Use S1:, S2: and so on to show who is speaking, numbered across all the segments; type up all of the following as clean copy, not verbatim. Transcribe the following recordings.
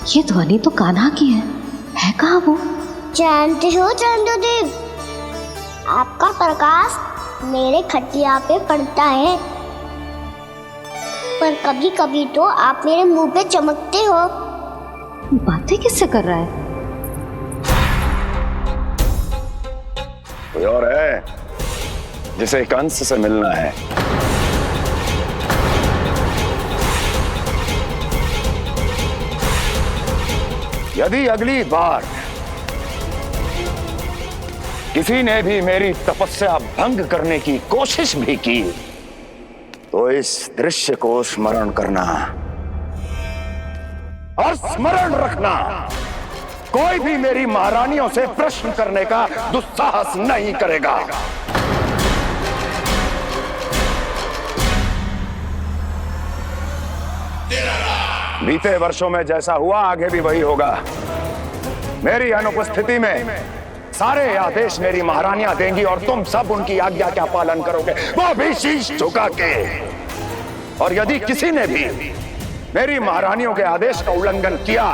S1: ये ध्वनि तो कान्हा की है कहाँ वो?
S2: जानते हो चंद्रदेव, आपका प्रकाश मेरे खटिया पे पड़ता है, पर कभी कभी तो आप मेरे मुंह पे चमकते हो।
S1: बातें किससे कर रहा है?
S3: कोई और है जिसे कंस से मिलना है? यदि अगली बार किसी ने भी मेरी तपस्या भंग करने की कोशिश भी की तो इस दृश्य को स्मरण करना और स्मरण रखना, कोई भी मेरी महारानियों से प्रश्न करने का दुस्साहस नहीं करेगा। बीते वर्षों में जैसा हुआ आगे भी वही होगा। मेरी अनुपस्थिति में सारे आदेश मेरी महारानियां देंगी और तुम सब उनकी आज्ञा का पालन करोगे, वो भी शीश झुका के। और यदि किसी ने भी मेरी महारानियों के आदेश का उल्लंघन किया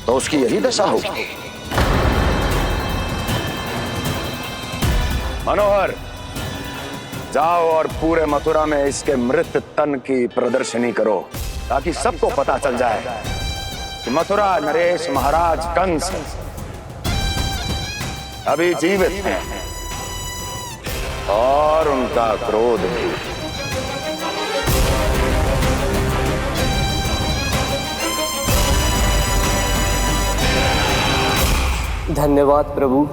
S3: तो उसकी यही दशा होगी। मनोहर, जाओ और पूरे मथुरा में इसके मृत तन की प्रदर्शनी करो, ताकि सबको पता चल जाए कि मथुरा नरेश महाराज कंस अभी जीवित हैं और उनका क्रोध भी।
S4: धन्यवाद प्रभु,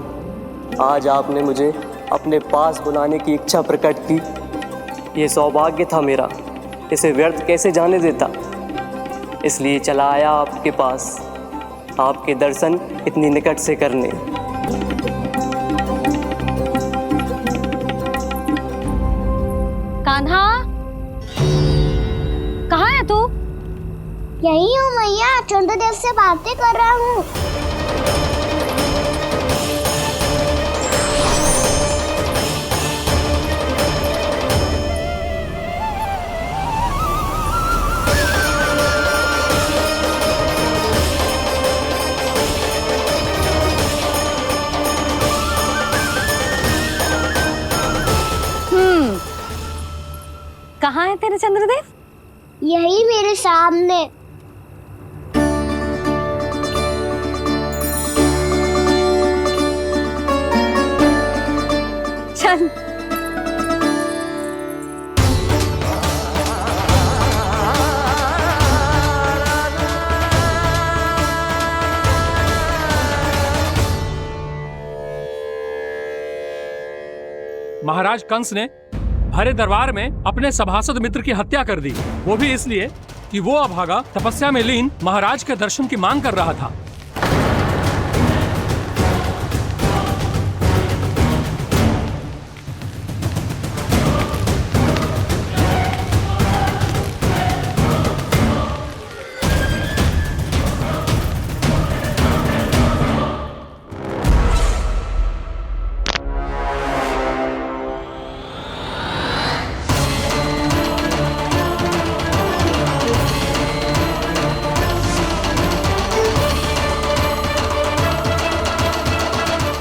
S4: आज आपने मुझे अपने पास बुलाने की इच्छा प्रकट की। ये सौभाग्य था मेरा, इसे व्यर्थ कैसे जाने देता। इसलिए चला आया आपके पास, आपके दर्शन इतनी निकट से करने।
S1: कान्हा, कहाँ है तू?
S2: यही हूँ मैया, चंद्रदेव से बातें कर रहा हूँ।
S1: कहाँ है तेरे चंद्रदेव?
S2: यही मेरे सामने।
S1: चल।
S5: महाराज कंस ने भरे दरबार में अपने सभासद मित्र की हत्या कर दी, वो भी इसलिए कि वो अभागा तपस्या में लीन महाराज के दर्शन की मांग कर रहा था।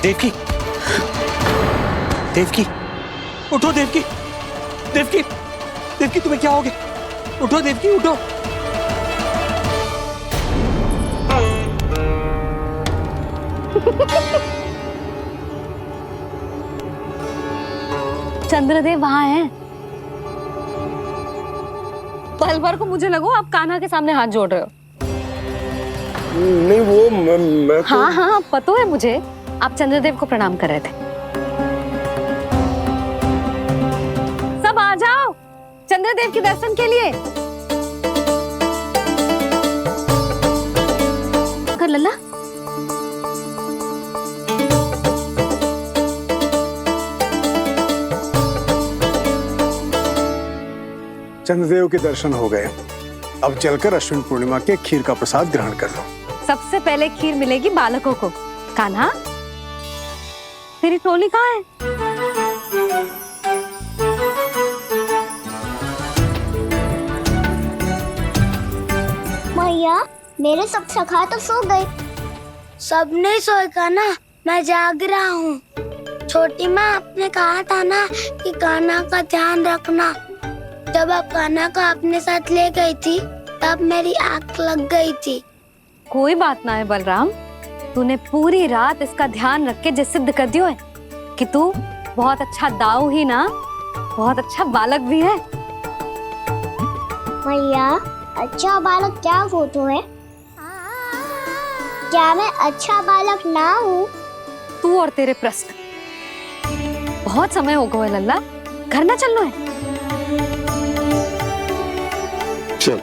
S6: देवकी, देवकी, उठो देवकी, देवकी, देवकी तुम्हें क्या हो गया? उठो देवकी, उठो।
S1: चंद्रदेव वहाँ हैं। पल भर को मुझे लगो आप कान्हा के सामने हाथ जोड़ रहे हो।
S3: नहीं, वो मैं तो...
S1: हाँ हाँ, पता है मुझे, आप चंद्रदेव को प्रणाम कर रहे थे। सब आ जाओ चंद्रदेव के दर्शन के लिए। कर लल्ला।
S7: चंद्रदेव के दर्शन हो गए, अब चलकर अश्विन पूर्णिमा के खीर का प्रसाद ग्रहण कर लो।
S1: सबसे पहले खीर मिलेगी बालकों को। कान्हा, तेरी टोली कहाँ है?
S2: मेरे सब सखा तो सो गए। सबने सोए का ना, मैं जाग रहा हूँ। छोटी माँ आपने कहा था ना कि कान्हा का ध्यान रखना। जब आप कान्हा को अपने साथ ले गई थी तब मेरी आँख लग गई थी।
S1: कोई बात ना है बलराम, तूने पूरी रात इसका ध्यान रख के जे सिद्ध कर दियो है कि तू बहुत अच्छा दाऊ ही ना, बहुत अच्छा बालक भी है।
S2: मैया, अच्छा बालक क्या फोटो है? क्या मैं अच्छा बालक ना हूँ?
S1: तू और तेरे प्रश्न। बहुत समय हो गया लल्ला, घर ना चलना है।
S3: चल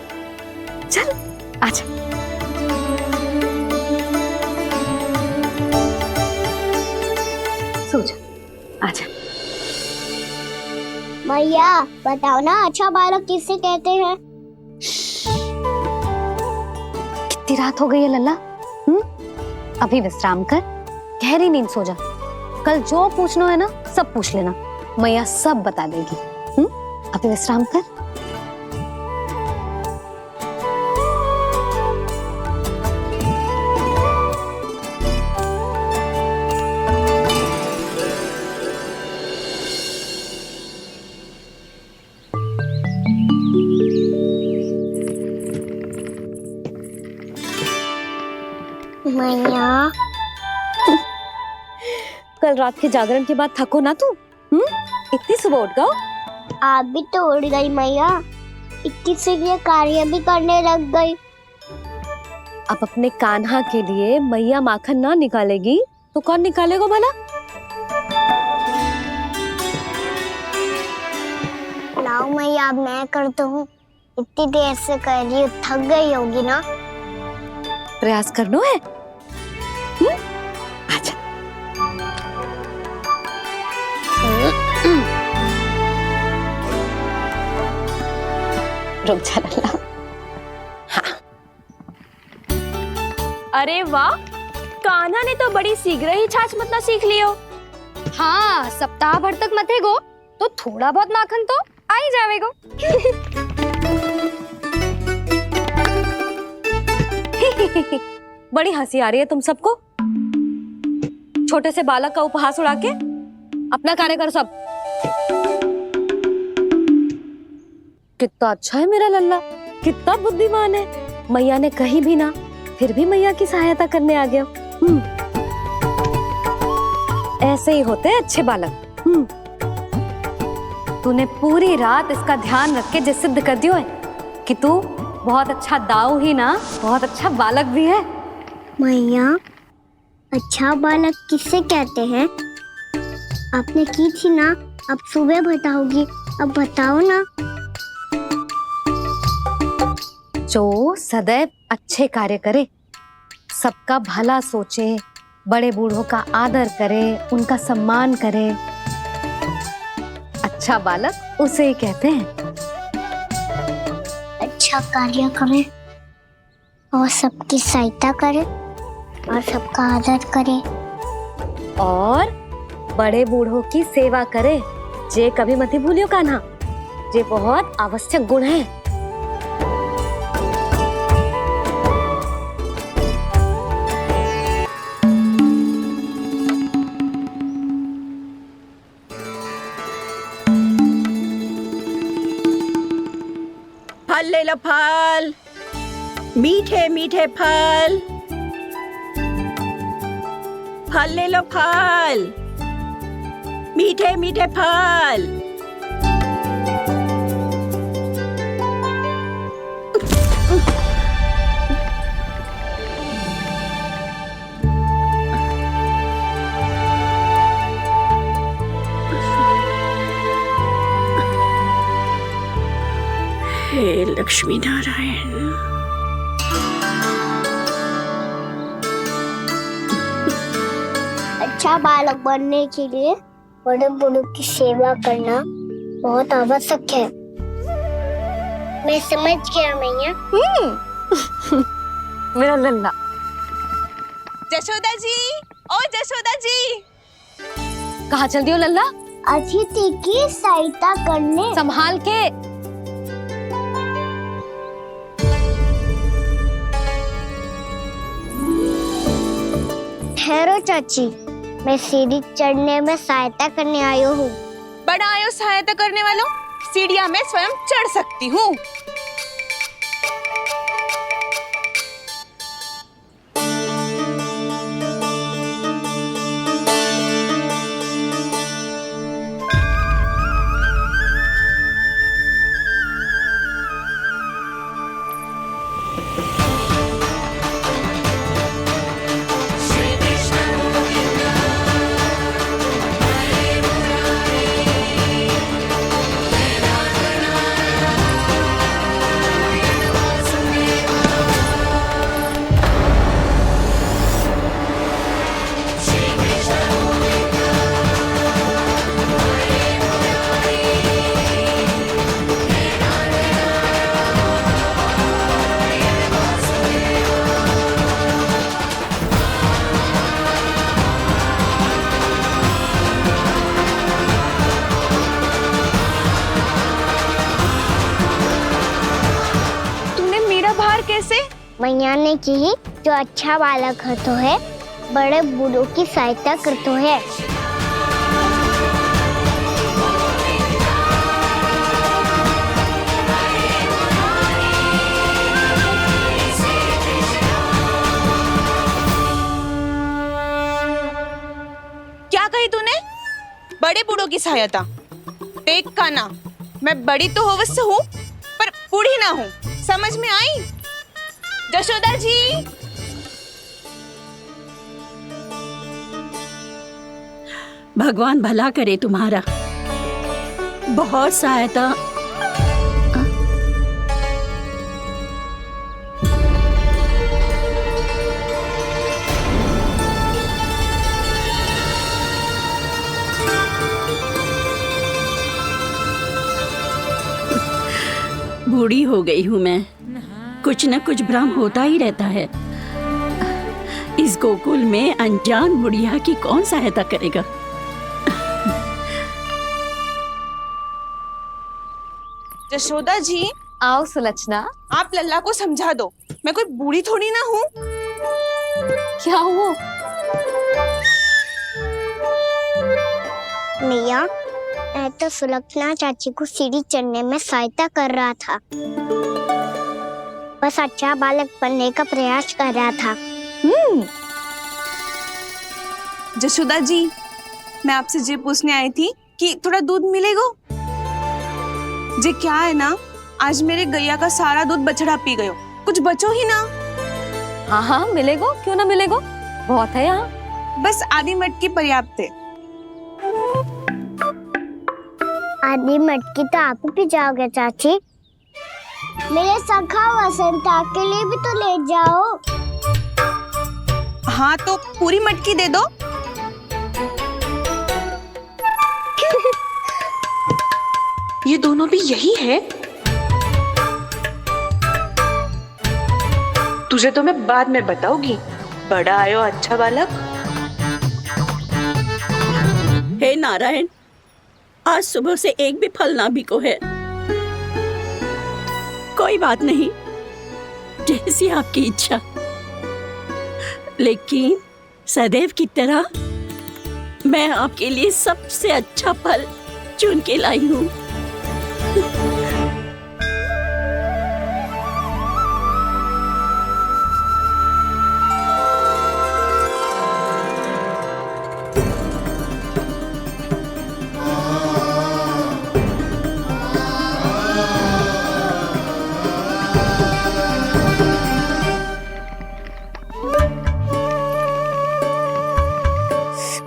S1: चल आजा। सो जा, आजा।
S2: मैया बताओ ना, अच्छा बालक किसे कहते हैं?
S1: कितनी रात हो गई है लल्ला? अभी विश्राम कर, गहरी नींद सो जा। कल जो पूछना है ना सब पूछ लेना, मैया सब बता देगी। अभी विश्राम कर।
S2: मैया,
S1: कल रात के जागरण के बाद थको ना तू? इतनी सुबह उठ गओ?
S2: आप भी तो उड़ गई मैया। इतनी से ये कार्य भी करने लग गई।
S1: अब अपने कान्हा के लिए मैया माखन ना निकालेगी तो कौन निकालेगा भला?
S2: लाओ मैया, अब मैं करता हूँ। इतनी देर से कर रही हूँ, थक गई होगी ना।
S1: प्रयास करना है। आजा। रुक जा लल्ला।
S8: अरे वाह, कान्हा ने तो बड़ी शीघ्र ही छाछ मतना सीख लियो।
S1: हाँ, सप्ताह भर तक मते गो तो थोड़ा बहुत माखन तो आ ही जावेगो। बड़ी हंसी आ रही है तुम सबको। छोटे से बालक का उपहास उड़ा के अपना कार्य करो सब। कितना अच्छा है मेरा लल्ला, कितना बुद्धिमान है। मैया ने कही भी ना, फिर भी मैया की सहायता करने आ गया। ऐसे ही होते हैं अच्छे बालक। तूने पूरी रात इसका ध्यान रख के जे सिद्ध कर दियो है कि तू बहुत अच्छा दाऊ ही ना, बहुत अच्छा बालक भी है।
S2: मैया, अच्छा बालक किसे कहते हैं? आपने की थी ना, अब सुबह बताओगी। अब बताओ ना।
S1: जो सदैव अच्छे कार्य करे, सबका भला सोचे, बड़े बूढ़ों का आदर करे, उनका सम्मान करे, अच्छा बालक उसे ही कहते हैं।
S2: अच्छा कार्य करे और सबकी सहायता करे और सबका आदर करे
S1: और बड़े बूढ़ों की सेवा करे। जे कभी मत भूलियो कान्हा, जे बहुत आवश्यक गुण है।
S9: फल ले लो, फल, मीठे मीठे फल। फल ले लो, फल, मीठे मीठे फल। हे लक्ष्मी नारायण।
S2: अच्छा बालक बनने के लिए बड़े बूढ़ों की सेवा करना बहुत आवश्यक है। मैं समझ गया मैया।
S1: मेरा लल्ला।
S8: जशोदा जी, ओ जशोदा जी।
S1: कहाँ चल दियो लल्ला?
S2: अतिथि की सहायता करने।
S1: संभाल के।
S2: ठहरो चाची, मैं सीढ़ी चढ़ने में सहायता करने आई हूँ।
S8: बड़ा आयो सहायता करने वालों, सीढ़ियां मैं स्वयं चढ़ सकती हूँ।
S2: मैया ने की जो अच्छा बालक होतो है, बड़े बूढ़ों की सहायता करतो है।
S8: क्या कही तूने? बड़े बूढ़ों की सहायता? देख काना, मैं बड़ी तो अवश्य हूँ, पर बूढ़ी ना हूँ। समझ में आई? जशोदा जी,
S9: भगवान भला करे तुम्हारा। बहुत सहायता। बूढ़ी हो गई हूं मैं, कुछ न कुछ भ्रम होता ही रहता है। इस गोकुल में अनजान बुढ़िया की कौन सहायता करेगा?
S8: जशोदा जी,
S1: आओ सुलक्षणा।
S8: आप लल्ला को समझा दो, मैं कोई बूढ़ी थोड़ी ना हूँ।
S1: क्या हुआ?
S2: मैया, मैं तो सुलक्षणा चाची को सीढ़ी चढ़ने में सहायता कर रहा था, बस अच्छा बालक बनने का प्रयास कर रहा था।
S8: जशोदा जी, मैं आपसे ये पूछने आई थी कि थोड़ा दूध मिलेगा? जे क्या है ना, आज मेरे गैया का सारा दूध बछड़ा पी गयो, कुछ बचो ही ना।
S1: हाँ हाँ मिलेगो, क्यों ना मिलेगो, बहुत है यहाँ।
S8: बस आधी मटकी पर्याप्त है।
S2: आधी मटकी तो आप ही पी जाओगे चाची, मेरे सखा वसंता के लिए भी तो ले जाओ।
S8: हाँ तो पूरी मटकी दे दो। ये दोनों भी यही है? तुझे तो मैं बाद में बताऊंगी। बड़ा आयो अच्छा बालक।
S9: हे नारायण, आज सुबह से एक भी फल ना बिको है। कोई बात नहीं, जैसी आपकी इच्छा, लेकिन सदैव की तरह मैं आपके लिए सबसे अच्छा फल चुन के लाई हूँ।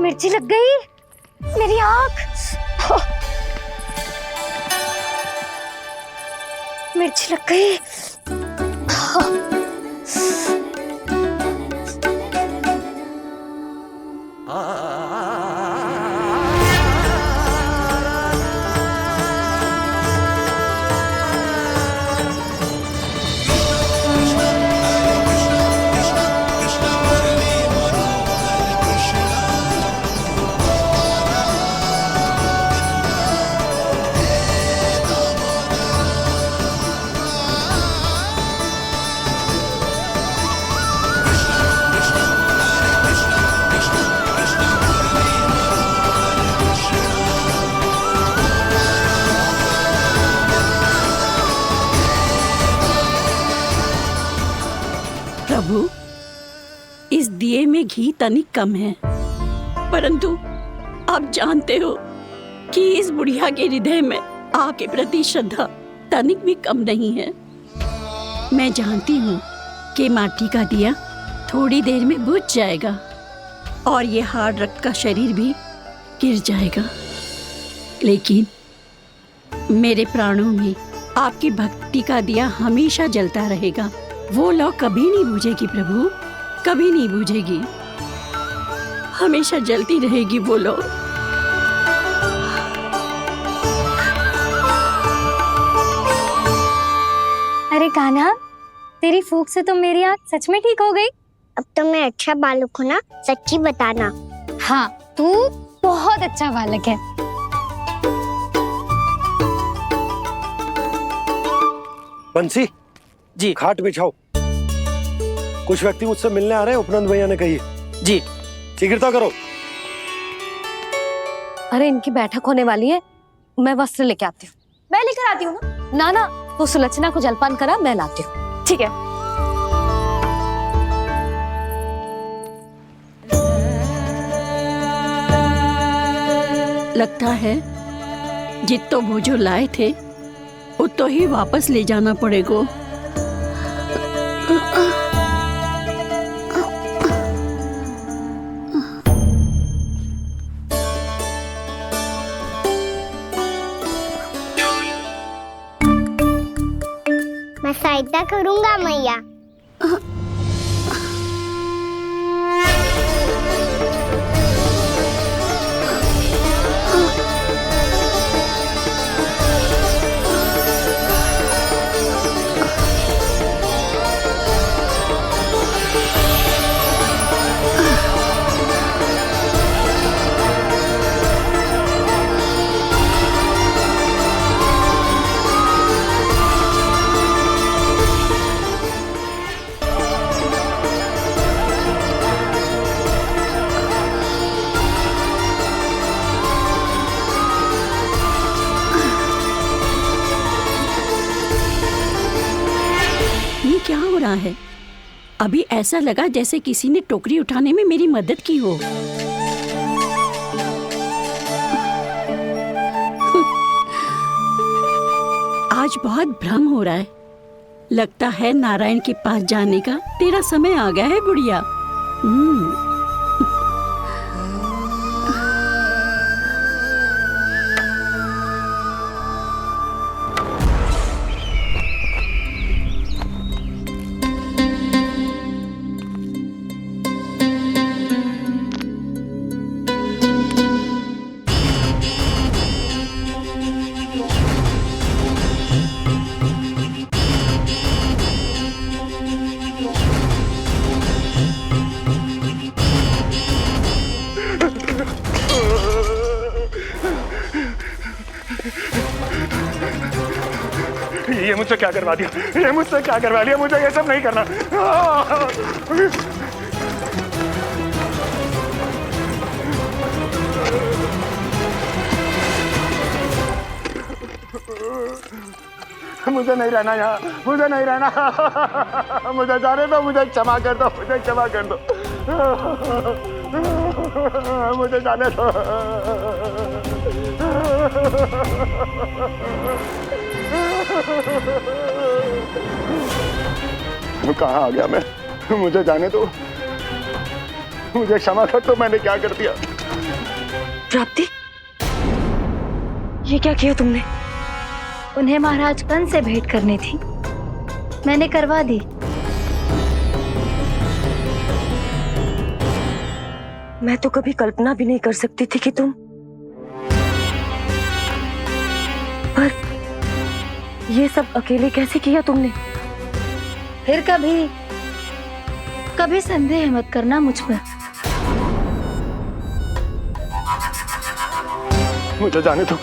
S1: मिर्ची लग गई मेरी आँख। मिर्ची लग गई।
S9: प्रभु, इस दिए में घी तनिक कम है, परंतु आप जानते हो कि इस बुढ़िया के हृदय में आपके प्रति श्रद्धा तनिक भी कम नहीं है। मैं जानती हूँ कि माटी का दिया थोड़ी देर में बुझ जाएगा और ये हार्ड रक्त का शरीर भी गिर जाएगा, लेकिन मेरे प्राणों में आपकी भक्ति का दिया हमेशा जलता रहेगा। वो लौ कभी नहीं बुझेगी प्रभु, कभी नहीं बुझेगी, हमेशा जलती रहेगी वो लौ।
S1: अरे कान्हा, तेरी फूंक से तो मेरी आँख सच में ठीक हो गई।
S2: अब तो मैं अच्छा बालक हूँ ना, सच्ची बताना।
S1: हाँ, तू बहुत अच्छा बालक है।
S10: बंसी
S6: जी।
S10: खाट बिछाओ, कुछ व्यक्ति मुझसे मिलने आ रहे हैं, उपनंद भैया ने कही।
S6: जी।
S10: शीघ्रता करो।
S1: अरे इनकी बैठक होने वाली है, मैं वस्त्र लेके आती हूँ।
S2: मैं लेकर आती हूँ ना।
S1: ना, तू सुलक्षणा को जलपान करा, मैं लाती हूँ।
S2: ठीक है।
S9: लगता है जितो वो जो लाए थे उतो ही वापस ले जाना पड़ेगा।
S2: मैं सहायता करूंगा मैया।
S9: ये क्या हो रहा है? अभी ऐसा लगा जैसे किसी ने टोकरी उठाने में मेरी मदद की हो। आज बहुत भ्रम हो रहा है। लगता है नारायण के पास जाने का तेरा समय आ गया है बुढ़िया।
S3: ये मुझसे क्या करवा दिया, ये मुझसे क्या करवा लिया, मुझे ये सब नहीं करना। मुझे नहीं रहना यहाँ, मुझे नहीं रहना, मुझे जाने दो, मुझे क्षमा कर दो, मुझे क्षमा कर दो, मुझे जाने दो। कहाँ आ गया मैं, मुझे जाने दो, मुझे क्षमा कर दो, मैंने क्या कर दिया।
S11: प्राप्ति, ये क्या किया तुमने?
S1: उन्हें महाराज कंस से भेंट करनी थी, मैंने करवा दी।
S11: मैं तो कभी कल्पना भी नहीं कर सकती थी कि तुम, पर ये सब अकेले कैसे किया तुमने?
S1: फिर कभी संदेह मत करना मुझ पर।
S3: मुझे जाने दो,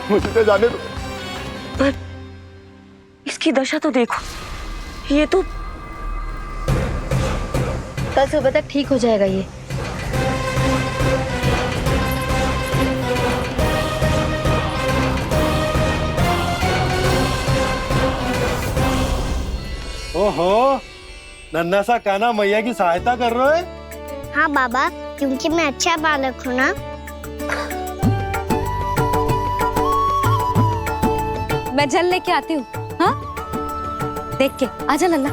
S3: मुझे जाने दो।
S11: पर इसकी दशा तो देखो, ये तो
S1: कल सुबह तक ठीक हो जाएगा ये।
S10: ओहो, नन्हा सा कान्हा मैया की सहायता कर रहे है?
S2: हाँ बाबा, क्योंकि मैं अच्छा बालक हूँ ना।
S1: मैं जल लेके आती हूँ। हाँ, देख के आजा लल्ला।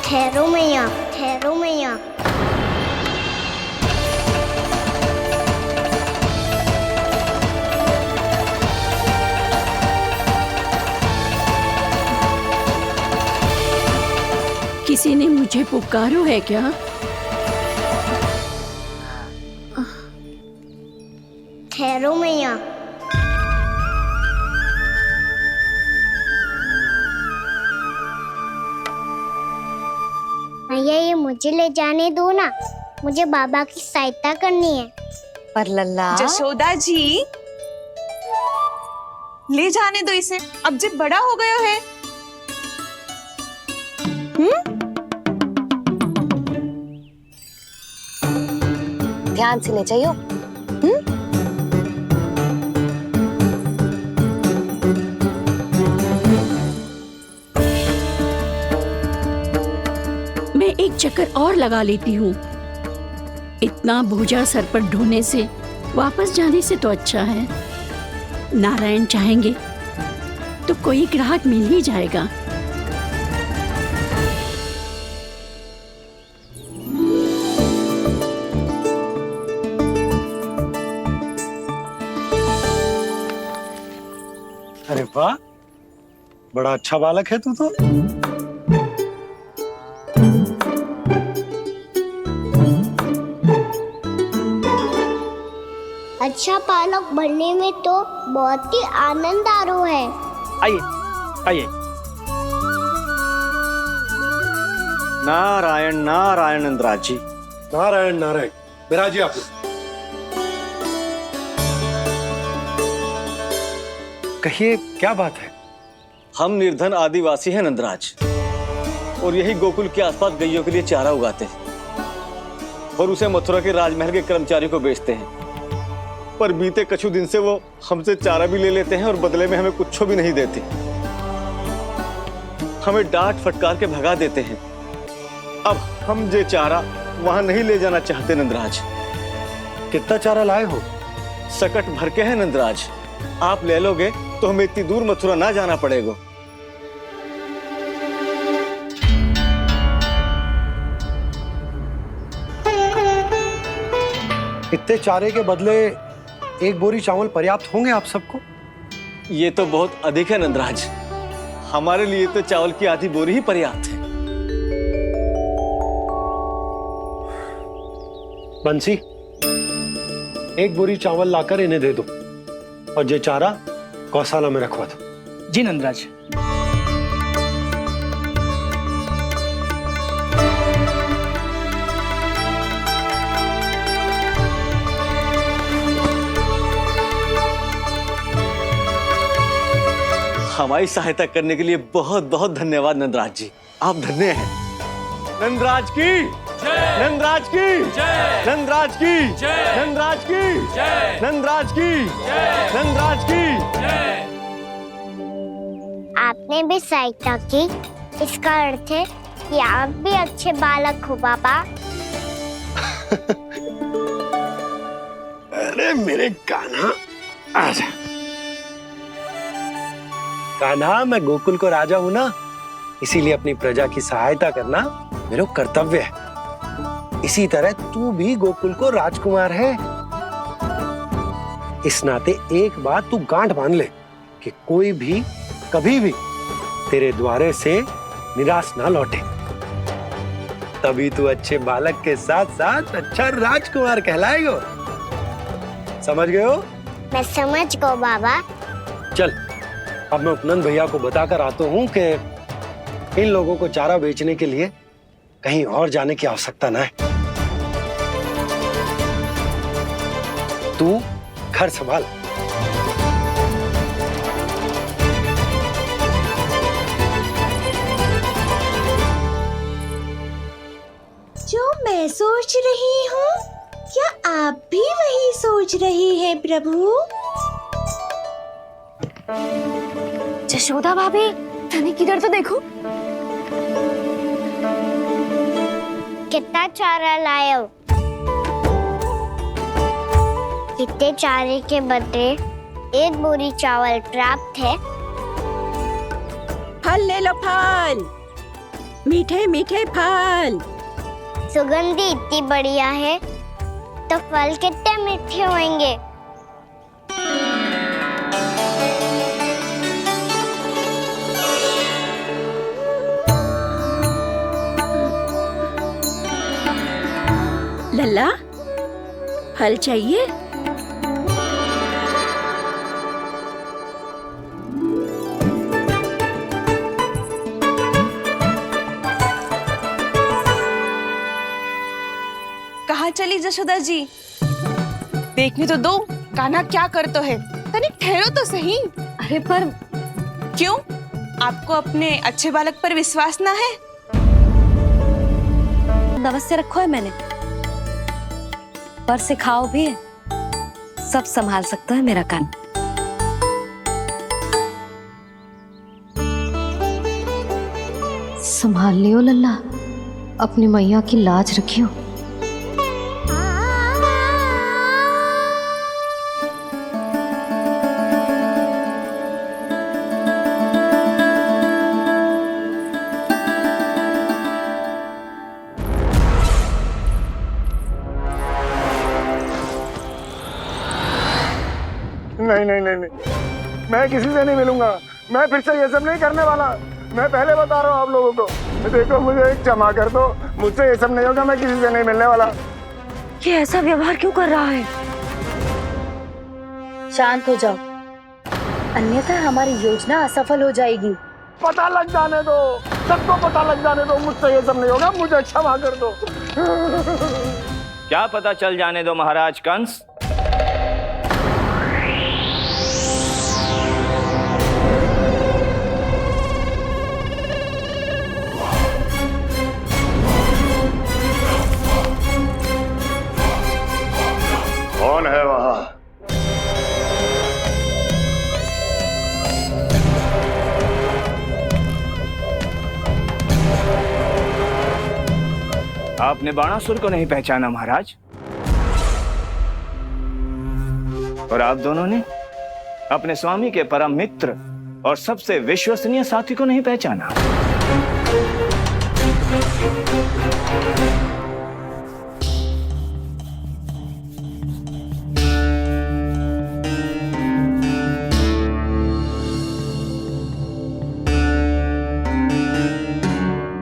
S2: ठहरो मैया, ठहरो मैया।
S9: किसी ने मुझे पुकारो है क्या?
S2: ठहरो मैया। मैया ये मुझे ले जाने दो ना, मुझे बाबा की सहायता करनी है।
S1: पर लल्ला,
S8: जशोदा जी, ले जाने दो इसे, अब जब बड़ा हो गया है।
S1: ध्यान से ले जाइयो।
S9: मैं एक चक्कर और लगा लेती हूँ। इतना बोझा सर पर ढोने से वापस जाने से तो अच्छा है। नारायण चाहेंगे तो कोई ग्राहक मिल ही जाएगा।
S10: अरे वाह, बड़ा अच्छा बालक है तू तो।
S2: अच्छा बालक बनने में तो बहुत ही आनंद आ रहा है।
S6: आइए आइए। नारायण नारायण नंदराज जी।
S10: नारायण नारायण, बिराजिए आप। कहिए क्या बात है?
S4: हम निर्धन आदिवासी हैं नंदराज, और यही गोकुल के आसपास गैयों के लिए चारा उगाते हैं और उसे मथुरा के राजमहल के कर्मचारी को बेचते हैं। पर बीते कुछ दिन से वो हमसे चारा भी ले लेते हैं और बदले में हमें कुछ भी नहीं देते। हमें डांट फटकार के भगा देते हैं। अब हम ये चारा वहां नहीं ले जाना चाहते नंदराज।
S10: कितना चारा लाए हो?
S4: सकट भर के है नंदराज। आप ले लोगे तो हमें इतनी दूर मथुरा ना जाना पड़ेगा।
S10: इतने चारे के बदले एक बोरी चावल पर्याप्त होंगे आप सबको?
S4: ये तो बहुत अधिक है नंदराज। हमारे लिए तो चावल की आधी बोरी ही पर्याप्त है।
S10: बंसी, एक बोरी चावल लाकर इन्हें दे दो और ये चारा गौशाला में रखवा दो।
S6: जी नंदराज।
S4: हमारी सहायता करने के लिए बहुत बहुत धन्यवाद नंदराज जी। आप धन्य हैं। नंदराज की जय, नंदराज की जय, नंदराज की जय, नंदराज की जय, नंदराज की जय, नंदराज की जय।
S2: आपने भी सहायता की, इसका अर्थ है कि आप भी अच्छे बालक हो बाबा।
S10: अरे मेरे कान्हा, आजा। कान्हा, मैं गोकुल को राजा हूं ना, इसीलिए अपनी प्रजा की सहायता करना मेरा कर्तव्य है। इसी तरह तू भी गोकुल को राजकुमार है। इस नाते एक बात तू गांठ बांध ले कि कोई भी कभी भी तेरे द्वारे से निराश ना लौटे। तभी तू अच्छे बालक के साथ साथ अच्छा राजकुमार कहलाएगा। समझ गए हो?
S2: मैं समझ गया बाबा।
S10: चल, अब मैं उपनंद भैया को बताकर आता हूँ कि इन लोगों को चारा बेचने के लिए कहीं और जाने की आवश्यकता ना है। तू घर संभाल।
S2: जो मैं सोच रही हूँ
S12: क्या आप भी वही सोच रही हैं प्रभु?
S1: जशोदा भाभी, तनिक इधर तो देखो।
S2: कितना चारा लाए हो? कितने चारे के बदले 1 बोरी चावल प्राप्त है।
S9: फल ले लो, फल, मीठे मीठे फल।
S2: सुगंधी इतनी बढ़िया है तो फल कितने मीठे होंगे।
S9: लल्ला, फल चाहिए?
S8: कहाँ चली जशोदा जी? देखने तो दो कान्हा क्या करते है। तनिक ठहरो तो सही।
S1: अरे पर
S8: क्यों? आपको अपने अच्छे बालक पर विश्वास ना है?
S1: नवस्य रखो है मैंने, पर सिखाओ भी है। सब संभाल सकता है मेरा कान। संभाल लियो लल्ला, अपनी मैया की लाज रखियो।
S3: नहीं नहीं नहीं नहीं, मैं किसी से नहीं मिलूंगा। मैं फिर से ये सब नहीं करने वाला। मैं पहले बता रहा हूँ आप लोगों को। देखो, मुझे एक क्षमा कर दो, मुझसे ये सब नहीं होगा। मैं किसी से नहीं मिलने वाला।
S11: ये ऐसा व्यवहार क्यों कर रहा है? शांत हो जाओ, अन्यथा हमारी योजना असफल हो जाएगी।
S3: पता लग जाने दो, सबको पता लग जाने दो। मुझसे ये सब नहीं होगा, मुझे क्षमा कर दो।
S13: क्या पता चल जाने दो महाराज कंस?
S3: कौन है वहां?
S13: आपने बाणासुर को नहीं पहचाना महाराज? और आप दोनों ने अपने स्वामी के परम मित्र और सबसे विश्वसनीय साथी को नहीं पहचाना?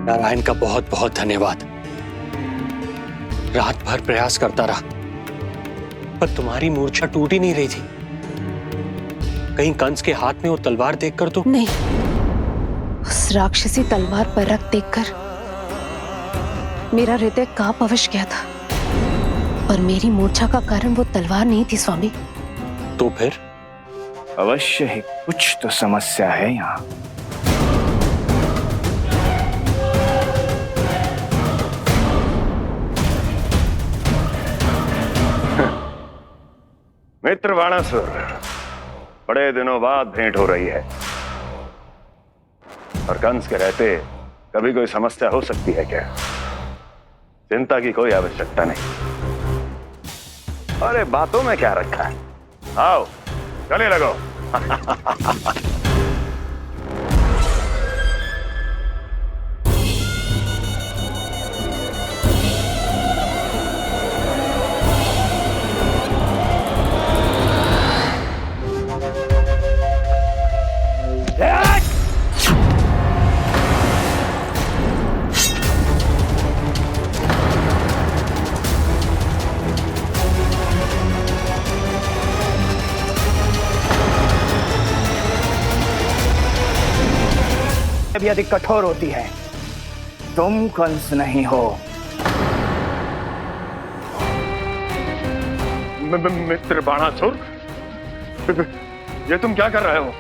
S6: नारायण का बहुत बहुत धन्यवाद। रात भर प्रयास करता रहा, पर तुम्हारी मूर्छा टूट ही नहीं रही थी। कहीं कंस के हाथ में वो तलवार देखकर तो
S11: नहीं, उस राक्षसी तलवार पर रख देखकर मेरा हृदय कांप अवश्य गया था, पर मेरी मूर्छा का कारण वो तलवार नहीं थी स्वामी।
S6: तो फिर?
S13: अवश्य ही कुछ तो समस्या है यहाँ।
S3: मित्र बाणासुर, बड़े दिनों बाद भेंट हो रही है, और कंस के रहते कभी कोई समस्या हो सकती है क्या? चिंता की कोई आवश्यकता नहीं। अरे बातों में क्या रखा है? आओ गले लगो।
S13: भी अधिक कठोर होती है। तुम कंस नहीं हो।
S3: मित्र बाणासुर, ये तुम क्या कर रहे हो?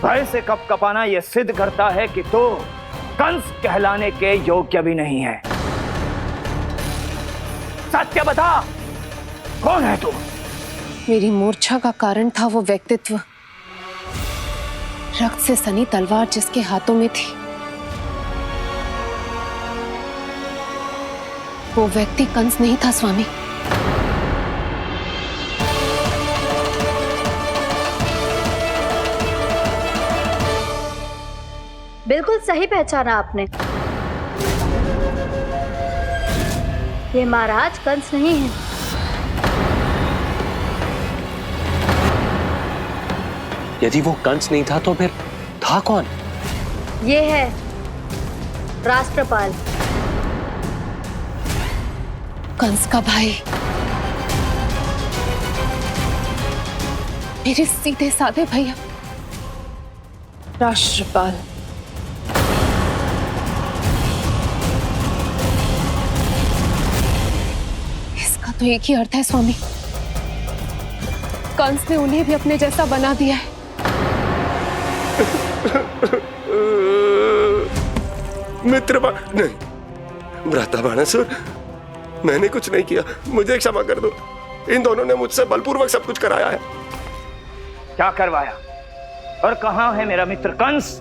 S13: भय से कपकपाना यह सिद्ध करता है कि तो कंस कहलाने के योग्य भी नहीं है। सत्य बता,
S3: कौन है तू?
S11: मेरी मूर्छा का कारण था वो व्यक्तित्व, रक्त से सनी तलवार जिसके हाथों में थी। वो व्यक्ति कंस नहीं था स्वामी।
S1: बिल्कुल सही पहचाना आपने। ये महाराज कंस नहीं है।
S6: यदि वो कंस नहीं था तो फिर था कौन?
S1: ये है राष्ट्रपाल,
S11: कंस का भाई, मेरे सीधे साधे भैया राष्ट्रपाल। इसका तो एक ही अर्थ है स्वामी, कंस ने उन्हें भी अपने जैसा बना दिया है।
S14: नहीं, भ्राता बाणासुर, मैंने कुछ नहीं किया, मुझे क्षमा कर दो। इन दोनों ने मुझसे बलपूर्वक सब कुछ कराया है।
S13: क्या करवाया? और कहाँ है मेरा मित्र कंस?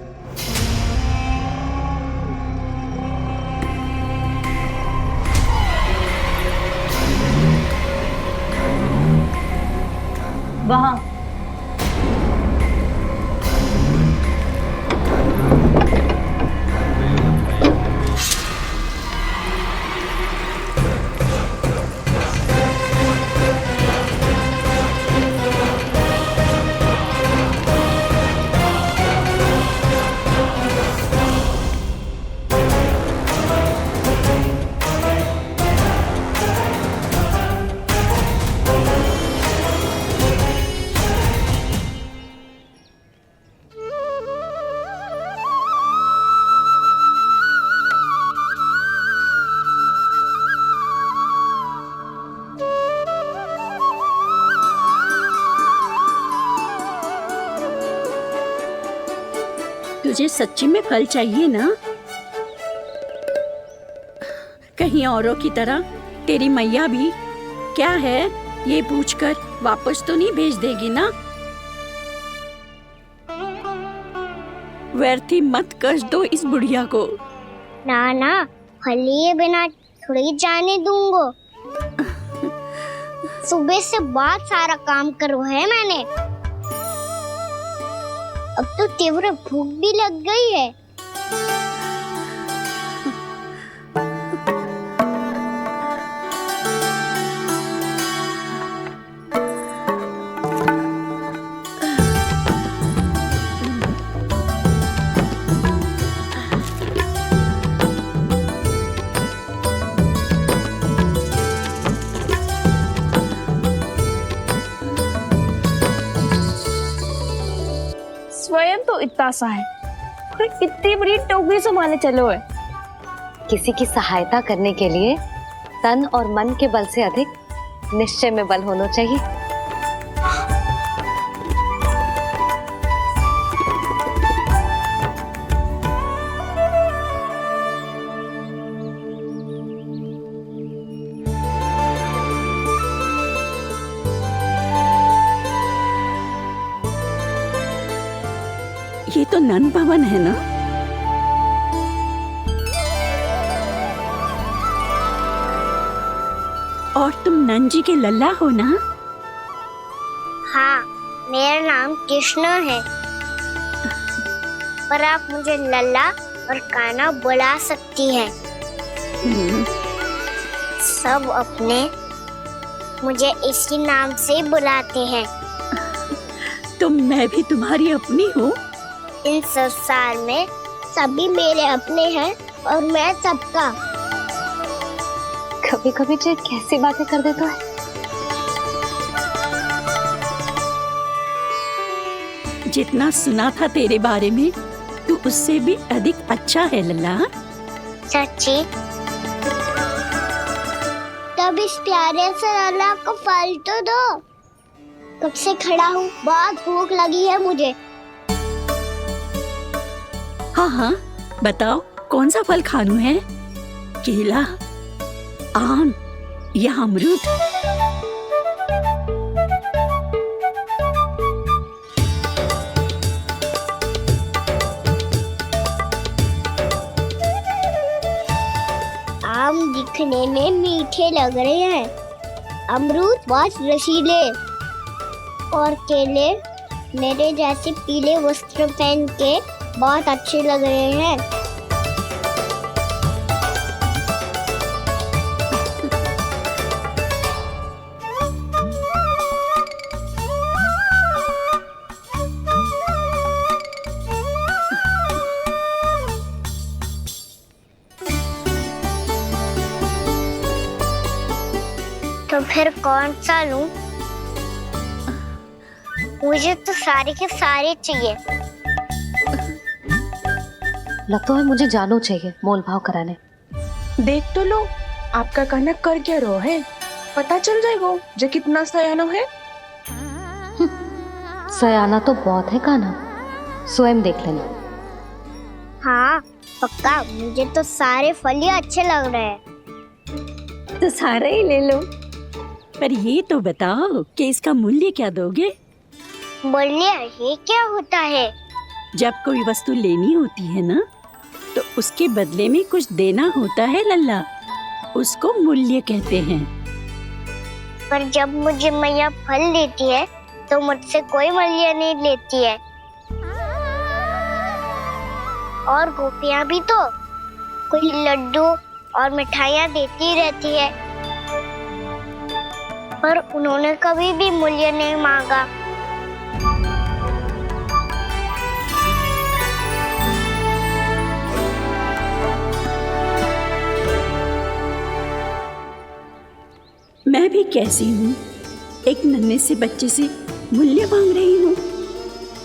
S1: वहां।
S9: तुझे सच्ची में फल चाहिए ना? कहीं औरों की तरह तेरी मैया भी क्या है ये पूछकर वापस तो नहीं भेज देगी ना? व्यर्थ ही मत कष्ट दो इस बुढ़िया को।
S2: ना ना, फल लिए बिना थोड़ी जाने दूंगा। सुबह से बहुत सारा काम करो है मैंने, अब तो तीव्र भूख भी लग गई है।
S15: स्वयं तो इतना सा है, कोई इतनी बड़ी टोकरी संभाले चलो है।
S1: किसी की सहायता करने के लिए तन और मन के बल से अधिक निश्चय में बल होना चाहिए।
S9: ये तो नन भवन है ना? और तुम नन जी के लल्ला हो ना?
S2: हाँ, मेरा नाम कृष्ण है, पर आप मुझे लल्ला और कान्हा बुला सकती हैं। सब अपने मुझे इसी नाम से बुलाते हैं।
S9: तो मैं भी तुम्हारी अपनी हूँ।
S2: इन संसार में सभी मेरे अपने हैं और मैं सबका।
S1: कभी कभी जो कैसी बातें कर देता है।
S9: जितना सुना था तेरे बारे में, तू उससे भी अधिक अच्छा है लल्ला।
S2: सच्ची? तब इस प्यारे से लल्ला को फल तो दो। कब से खड़ा हूँ, बहुत भूख लगी है मुझे।
S9: हाँ हाँ, बताओ कौन सा फल खानू है? केला, आम या अमरूद?
S2: दिखने में मीठे लग रहे हैं। अमरूद बहुत रसीले और केले मेरे जैसे पीले वस्त्र पहन के बहुत अच्छे लग रहे हैं। तो फिर कौन सा लूं? मुझे तो सारे के सारे चाहिए।
S1: लगता है मुझे जानो चाहिए मोल भाव कराने।
S15: देख तो लो आपका कहना कर क्या रहो है, पता चल जाएगा जो कितना सयाना है।
S1: सयाना तो बहुत है कान्हा, स्वयं देख लेना।
S2: हाँ पक्का, मुझे तो सारे फल ही अच्छे लग रहे हैं।
S9: तो सारा ही ले लो, पर ये तो बताओ कि इसका मूल्य क्या दोगे?
S2: मूल्य ये क्या होता है?
S9: जब कोई वस्तु लेनी होती है ना, तो उसके बदले में कुछ देना होता है लल्ला, उसको मूल्य कहते हैं।
S2: पर जब मुझे मैया फल देती है तो मुझसे कोई मूल्य नहीं लेती है। और गोपियां भी तो कोई लड्डू और मिठाइयाँ देती रहती है, पर उन्होंने कभी भी मूल्य नहीं मांगा।
S9: मैं भी कैसी हूँ, एक नन्हे से बच्चे से मूल्य मांग रही हूँ।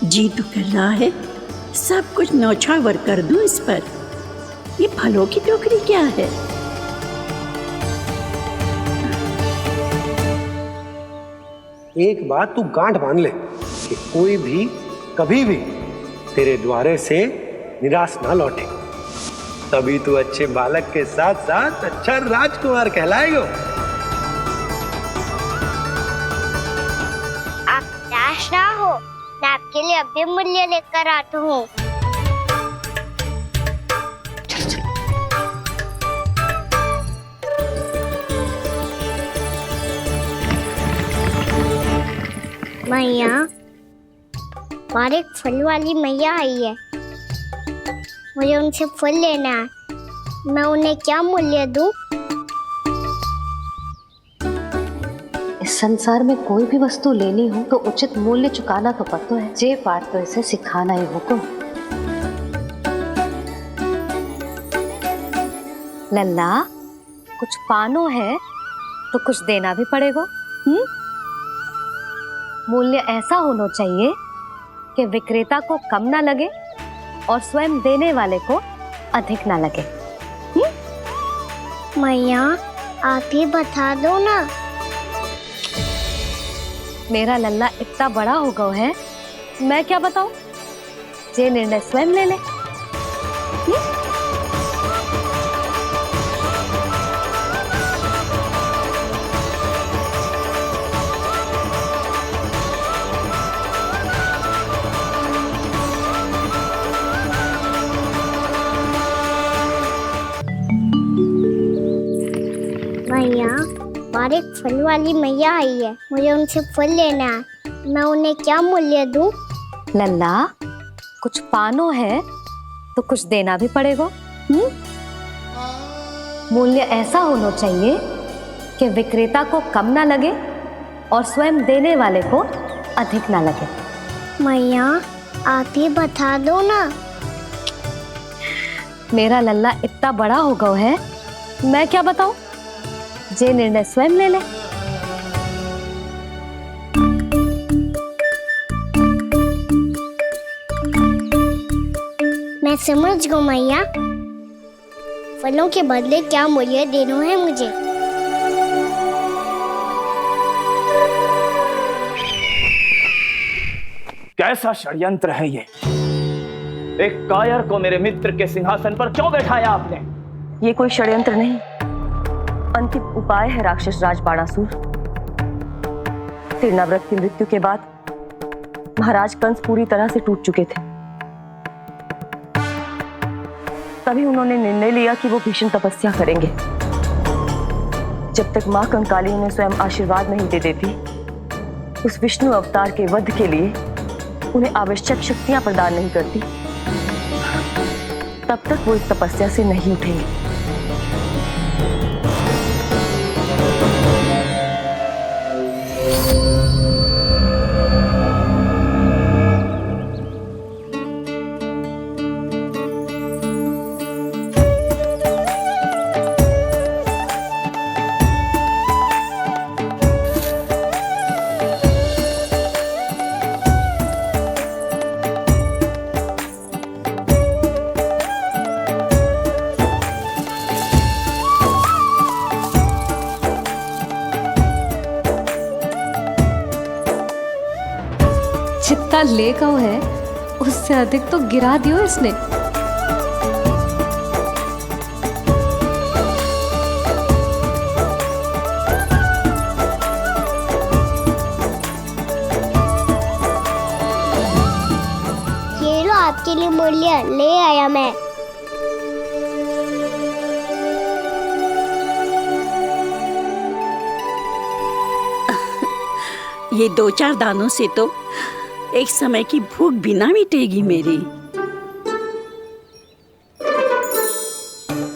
S9: जी तो कर रहा है सब कुछ न्यौछावर कर दूं इस पर। ये फलों की टोकरी क्या है?
S10: एक बात तू गांठ बांध ले कि कोई भी कभी भी तेरे द्वारे से निराश ना लौटे, तभी तू अच्छे बालक के साथ साथ अच्छा राजकुमार कहलाएगा।
S2: आप निराश ना हो, मैं आपके लिए अभी मूल्य लेकर आता हूँ। मैया, और एक फल वाली मैया आई है, मुझे उनसे फल लेना है। मैं उन्हें क्या मूल्य दूं?
S1: इस संसार में कोई भी वस्तु लेनी हो तो उचित मूल्य चुकाना तो पड़ता है। जे पाठ तो इसे सिखाना ही हुक्म। लल्ला, कुछ पानो है तो कुछ देना भी पड़ेगा। मूल्य ऐसा होना चाहिए कि विक्रेता को कम ना लगे और स्वयं देने वाले को अधिक ना लगे।
S2: मैया, आप ही बता दो ना।
S1: मेरा लल्ला इतना बड़ा हो गया है, मैं क्या बताऊं? ये निर्णय स्वयं ले ले।
S2: मैया, और एक फल वाली मैया आई है, मुझे उनसे फल लेना है। मैं उन्हें क्या मूल्य दूं?
S1: लल्ला, कुछ पानो है तो कुछ देना भी पड़ेगा। मूल्य ऐसा होना चाहिए कि विक्रेता को कम ना लगे और स्वयं देने वाले को अधिक ना लगे।
S2: मैया, आप ही बता दो ना।
S1: मेरा लल्ला इतना बड़ा हो गया है, मैं क्या बताऊं? जे निर्णय स्वयं ले ले।
S2: मैं समझ गई मैया, फलों के बदले क्या मूल्य देना है मुझे।
S13: कैसा षड्यंत्र है ये? एक कायर को मेरे मित्र के सिंहासन पर क्यों बैठाया आपने?
S16: ये कोई षड्यंत्र नहीं, अंतिम उपाय है राक्षस राज बाणासुर। तिरनाव्रत की मृत्यु के बाद महाराज कंस पूरी तरह से टूट चुके थे। तभी उन्होंने निर्णय लिया कि वो भीषण तपस्या करेंगे। जब तक माँ कंकाली उन्हें स्वयं आशीर्वाद नहीं दे देती, उस विष्णु अवतार के वध के लिए उन्हें आवश्यक शक्तियां प्रदान नहीं करती, तब तक वो इस तपस्या से नहीं उठेंगे।
S1: जितना लेगा है उससे अधिक तो गिरा दियो इसने।
S2: ये लो आपके लिए मूल्य ले आया मैं।
S9: ये 2-4 दानों से तो एक समय की भूख भी ना मिटेगी मेरी।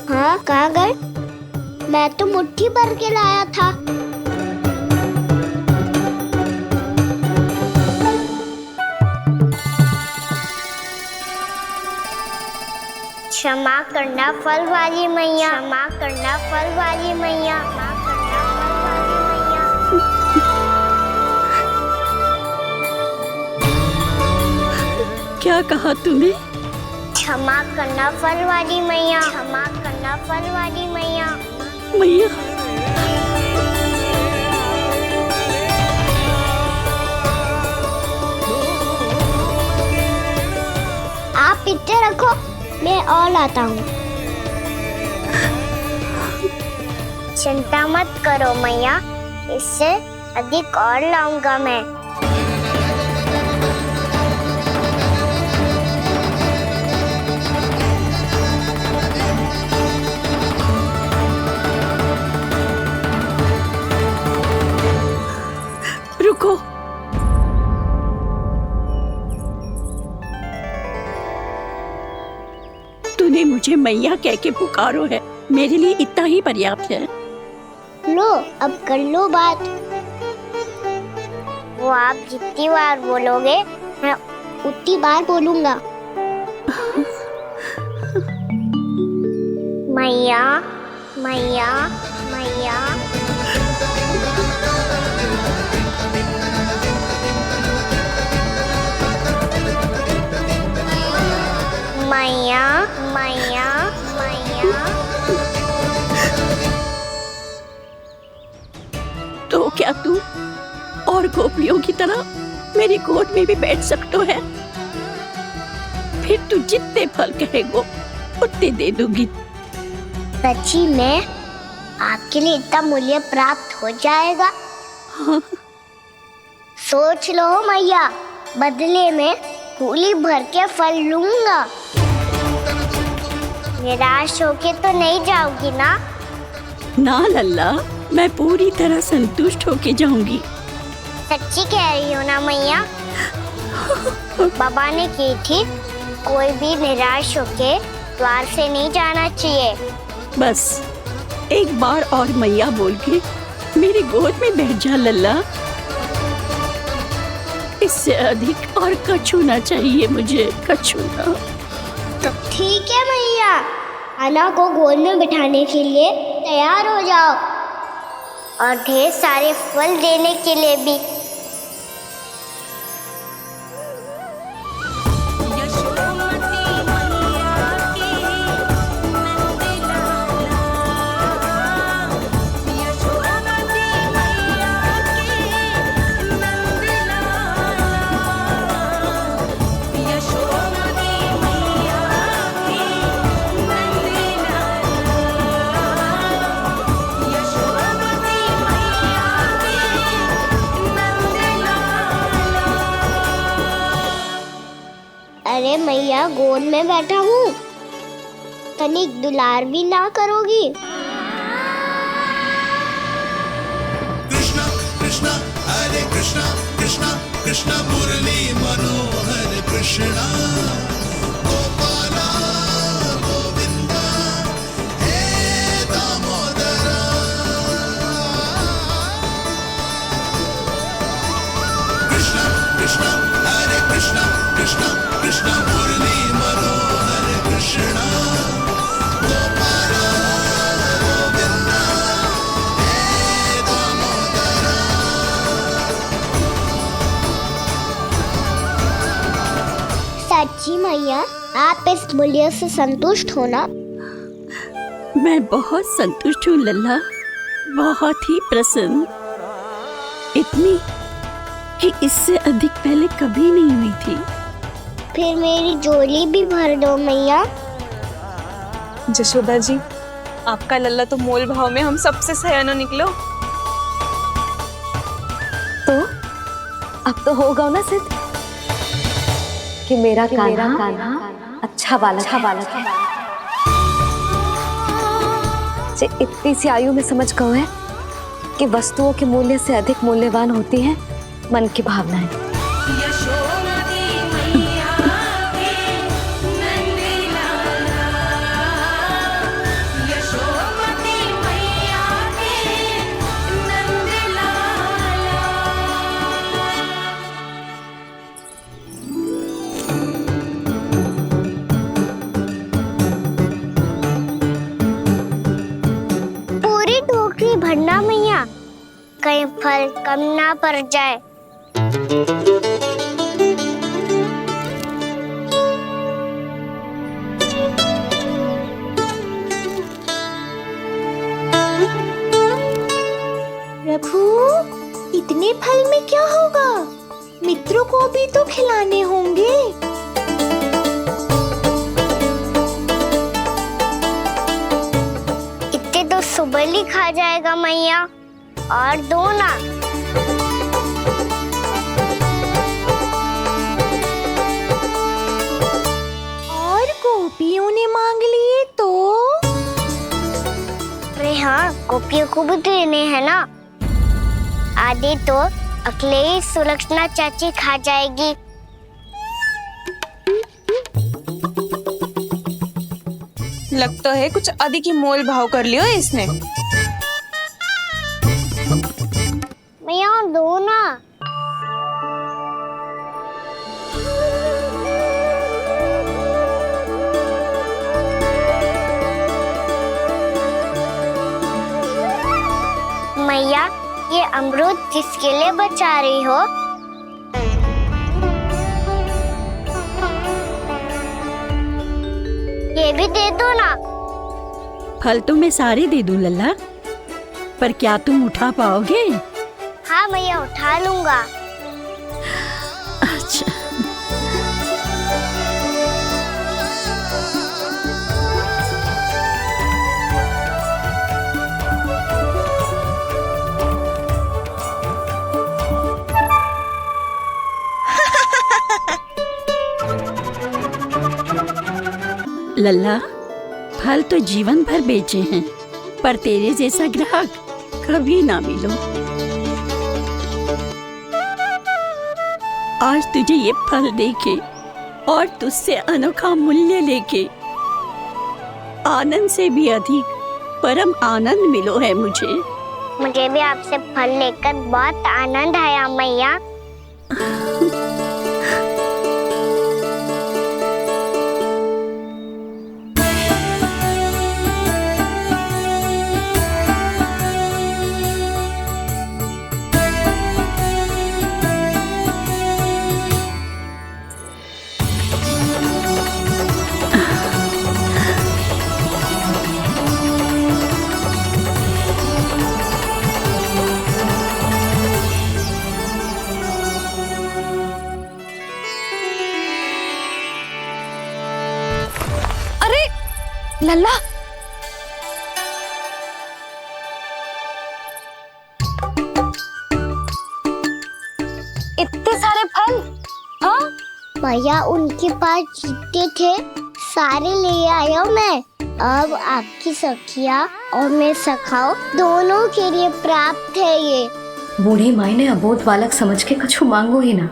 S2: हाँ, कहाँ गए? मैं तो मुट्ठी भर के लाया था। क्षमा करना फल वाली मैया, क्षमा करना फल वाली मैया, क्षमा करना फल वाली मैया।
S9: क्या कहा तूने?
S2: क्षमा करना फल वाली मैया, क्षमा करना फल वाली मैया।
S9: मैया,
S2: आप इतने रखो, मैं और लाता हूँ। चिंता मत करो मैया, इससे अधिक और लाऊंगा मैं।
S9: रुको। तूने मुझे मैया कह के पुकारो है, मेरे लिए इतना ही पर्याप्त है।
S2: लो, अब कर लो बात। वो आप जितनी बार बोलोगे मैं उतनी बार बोलूंगा। मैया, मैया, मैया। मैया, मैया, मैया।
S9: तो क्या तू और गोपियों की तरह मेरी गोद में भी बैठ सकते है? फिर तू जितने फल कहेगो उतने दे दूंगी।
S2: सच्ची में आपके लिए इतना मूल्य प्राप्त हो जाएगा?
S9: हाँ।
S2: सोच लो मैया, बदले में कूली भर के फल लूंगा। निराश होके तो नहीं जाओगी ना?
S9: ना लल्ला, मैं पूरी तरह संतुष्ट होके जाऊंगी।
S2: सच्ची कह रही हो ना मैया? बाबा ने की थी, कोई भी निराश होके द्वार से नहीं जाना चाहिए।
S9: बस एक बार और मैया बोल के मेरी गोद में बैठ जा लल्ला। इससे अधिक और कछु ना चाहिए मुझे, कछु ना।
S2: तो ठीक है मैया, अन्ना को गोद में बिठाने के लिए तैयार हो जाओ और ढेर सारे फल देने के लिए भी। अरे मैया, गोद में बैठा हूँ, तनिक दुलार भी ना करोगी?
S17: कृष्णा कृष्णा कृष्ण मुरली मनोहर कृष्णा गोपाला गोविंदा हे दामोदरा कृष्णा कृष्णा हरे कृष्णा कृष्णा कृष्ण मुरली मनोहर कृष्णा गोपाला गोविंदा हे दामोदरा।
S2: सच्ची मैया, आप इस मूल्य से संतुष्ट हो ना?
S9: मैं बहुत संतुष्ट हूँ लल्ला, बहुत ही प्रसन्न। इतनी कि इससे अधिक पहले कभी नहीं हुई थी।
S2: फिर मेरी झोली भी भर दो मैया।
S8: जशोदा जी, आपका लल्ला तो मोल भाव में हम सबसे सयानो निकलो।
S1: तो अब तो होगा ना सिद्ध कि मेरा कान्हा अच्छा बालक है। जे इतनी सी आयु में समझ गए है कि वस्तुओं के मूल्य से अधिक मूल्यवान होती है मन की भावनाएं।
S2: पूरी टोकरी भरना मैया, कहीं फल कम ना पड़ जाए।
S12: प्रभु, इतने फल में क्या होगा? मित्रों को भी तो खिलाने होंगे।
S2: इतने तो सुबह ही खा जाएगा मैया, और दो ना।
S12: और गोपियों ने मांग लिए तो?
S2: अरे हाँ, गोपियों को भी देने हैं ना। आधे तो अकेले सुलक्षणा चाची खा जाएगी।
S8: लगता है कुछ अधिक ही मोल भाव कर लियो इसने।
S2: मैया और दो ना। मैया, ये अमरूद किसके लिए बचा रही हो? ये भी दे दो ना।
S9: फल तो मैं सारे दे दूं लल्ला, पर क्या तुम उठा पाओगे?
S2: हाँ मैया, उठा लूंगा।
S9: अच्छा। लल्ला, फल तो जीवन भर बेचे हैं, पर तेरे जैसा ग्राहक कभी ना मिलो। आज तुझे ये फल देके और तुझसे अनोखा मूल्य लेके आनंद से भी अधिक परम आनंद मिलो है मुझे।
S2: मुझे भी आपसे फल लेकर बहुत आनंद आया मैया।
S1: लल्ला, इतने सारे फल? हाँ
S2: भैया, उनके पास जितने थे सारे ले आया मैं। अब आपकी सखिया और मैं सखाओ दोनों के लिए प्राप्त है ये।
S1: बूढ़ी माई ने अबोध बालक समझ के कछु मांगो ही ना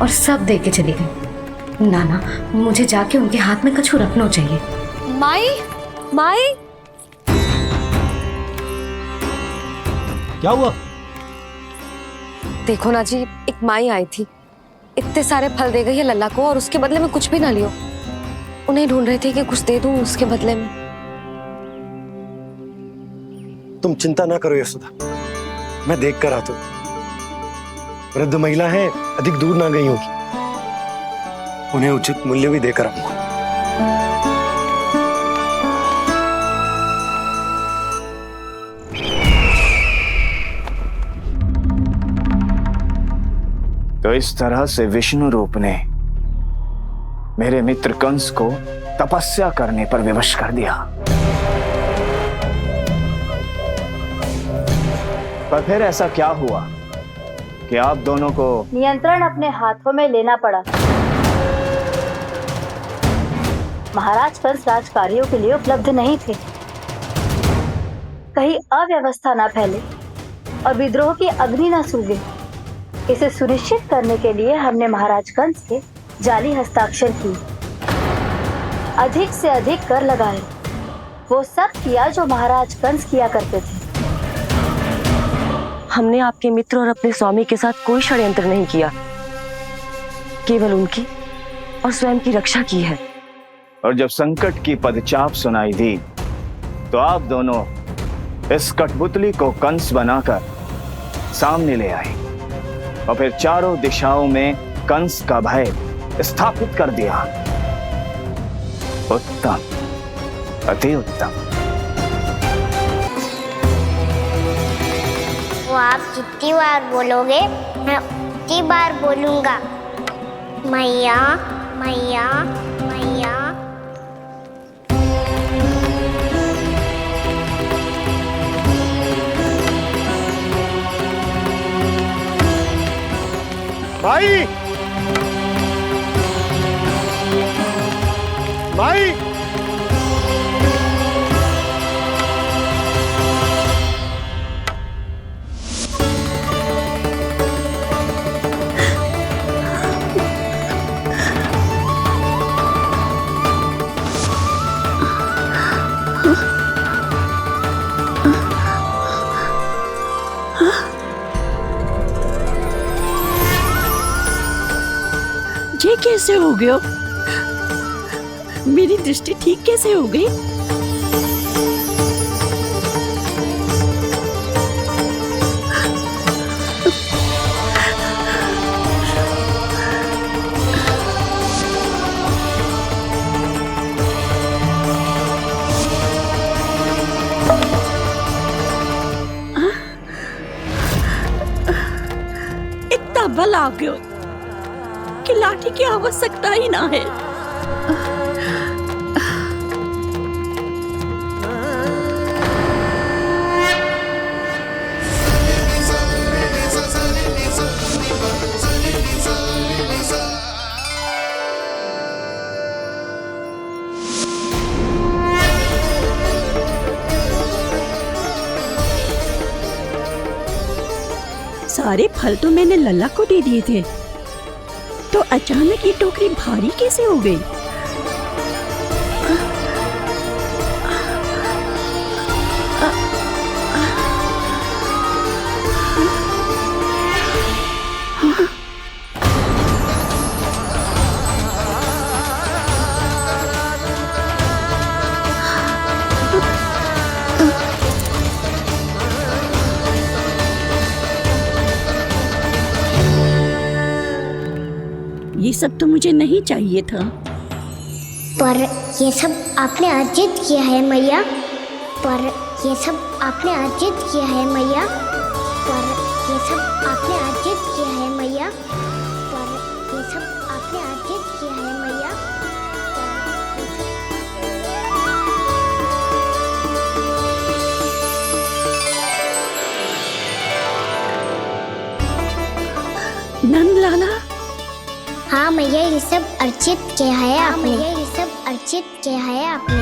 S1: और सब दे के चली गई। ना ना, मुझे जाके उनके हाथ में कछु रखना चाहिए।
S11: माई, माई,
S18: क्या हुआ?
S11: देखो ना जी, एक माई आई थी, इतने सारे फल दे गई है लल्ला को और उसके बदले में कुछ भी ना लियो। उन्हें ढूंढ रहे थे कि कुछ दे दूं उसके बदले में।
S10: तुम चिंता ना करो यशोदा, मैं देख कर आता हूं। वृद्ध महिला है, अधिक दूर ना गई होगी, उन्हें उचित मूल्य भी देकर आऊंगा।
S13: तो इस तरह से विष्णु रूप ने मेरे मित्र कंस को तपस्या करने पर विवश कर दिया। पर फिर ऐसा क्या हुआ कि आप दोनों को
S19: नियंत्रण अपने हाथों में लेना पड़ा? महाराज कंस राजकार्यों के लिए उपलब्ध नहीं थे। कहीं अव्यवस्था ना फैले और विद्रोह की अग्नि न सूखे, इसे सुनिश्चित करने के लिए हमने महाराज कंस के जाली हस्ताक्षर किए, अधिक से अधिक कर लगाए, वो सब किया जो महाराज कंस किया करते थे।
S16: हमने आपके मित्र और अपने स्वामी के साथ कोई षड्यंत्र नहीं किया, केवल उनकी और स्वयं की रक्षा की है।
S13: और जब संकट की पदचाप सुनाई दी तो आप दोनों इस कठपुतली को कंस बनाकर सामने ले आए और फिर चारों दिशाओं में कंस का भय स्थापित कर दिया। उत्तम, अति उत्तम।
S2: वो आप जितनी बार बोलोगे मैं उतनी बार बोलूंगा। मैया मैया मैया।
S10: माई, माई,
S9: ये कैसे हो गया? मेरी दृष्टि ठीक कैसे हो गई? इतना बल आ गया कि लाठी की आवश्यकता ही ना है। सारे फल तो मैंने लल्ला को दे दिए थे, तो अचानक ये टोकरी भारी कैसे हो गई? ये सब तो मुझे नहीं चाहिए था।
S2: पर ये सब आपने अर्जित किया है मैया। पर ये सब आपने अर्जित किया है मैया। पर ये सब आपने अर्जित किया है मैया। पर ये सब आपने अर्जित किया है मैया।
S9: नंद लाला।
S2: हाँ मैया, ये सब अर्जित किया है आपने। ये सब अर्जित किया है आपने।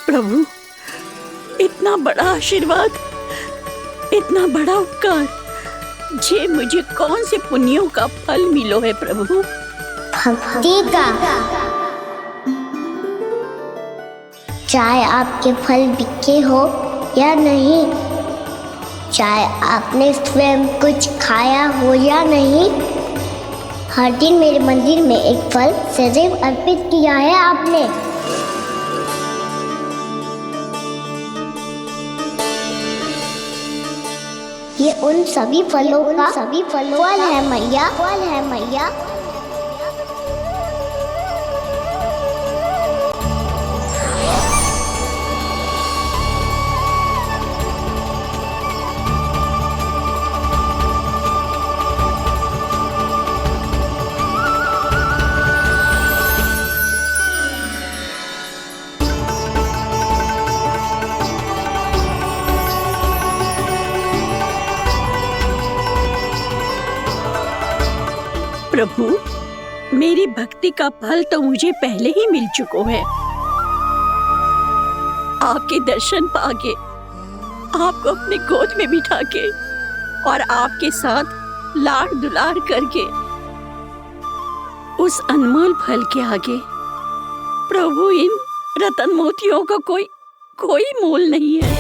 S9: प्रभु, इतना बड़ा आशीर्वाद, इतना बड़ा उपकार, जे मुझे कौन से पुण्यों का फल मिलो है प्रभु?
S2: भक्ति का। चाहे आपके फल बिके हो या नहीं, चाहे आपने स्वयं कुछ खाया हो या नहीं, हर दिन मेरे मंदिर में एक फल सदैव अर्पित किया है आपने। ये उन सभी फलों का फल है मैया, फल है मैया।
S9: प्रभु, मेरी भक्ति का फल तो मुझे पहले ही मिल चुका है। आपके दर्शन पाके, आपको अपने गोद में बिठा के और आपके साथ लाड दुलार करके, उस अनमोल फल के आगे प्रभु इन रतन मोतियों का कोई मोल नहीं है।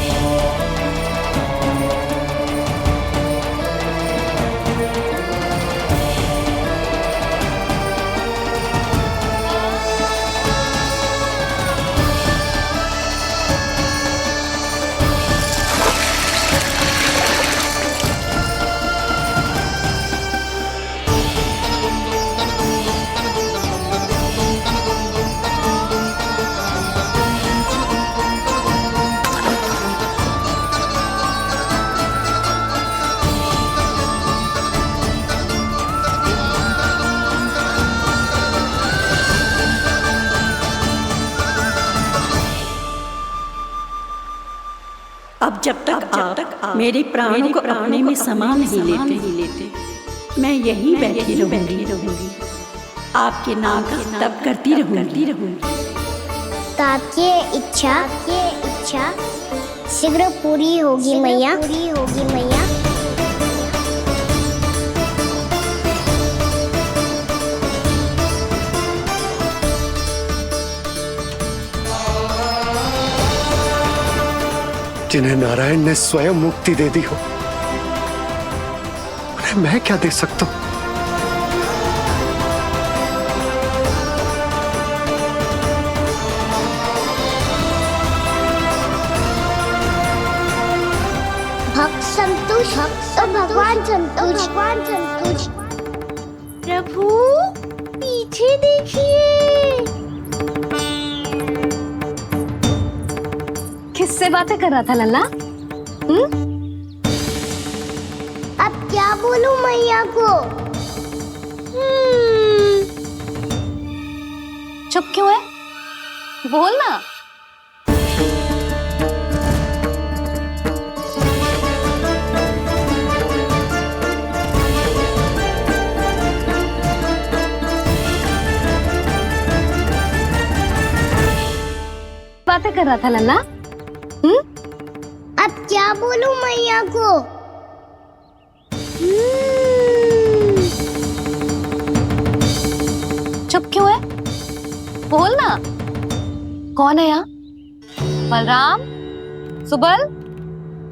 S9: अब जब तक आप मेरे प्राणों को अपने में समा नहीं लेते, मैं यहीं बैठी रहूंगी, आपके नाम का तप करती रहूंगी।
S2: तो आपकी इच्छा शीघ्र पूरी होगी मैया।
S10: जिन्हें नारायण ने स्वयं मुक्ति दे दी हो, उन्हें मैं क्या दे सकता हूं?
S2: भक्त संतोष और भगवान संतोष। प्रभु पीछे देखिए।
S1: किससे बातें कर रहा था लल्ला?
S2: अब क्या बोलूं मैया को?
S1: चुप क्यों है? बोल ना। बातें कर रहा था लल्ला?
S2: अब क्या बोलूं मैया को?
S1: चुप क्यों है? बोल ना। कौन है यहाँ? बलराम, सुबल?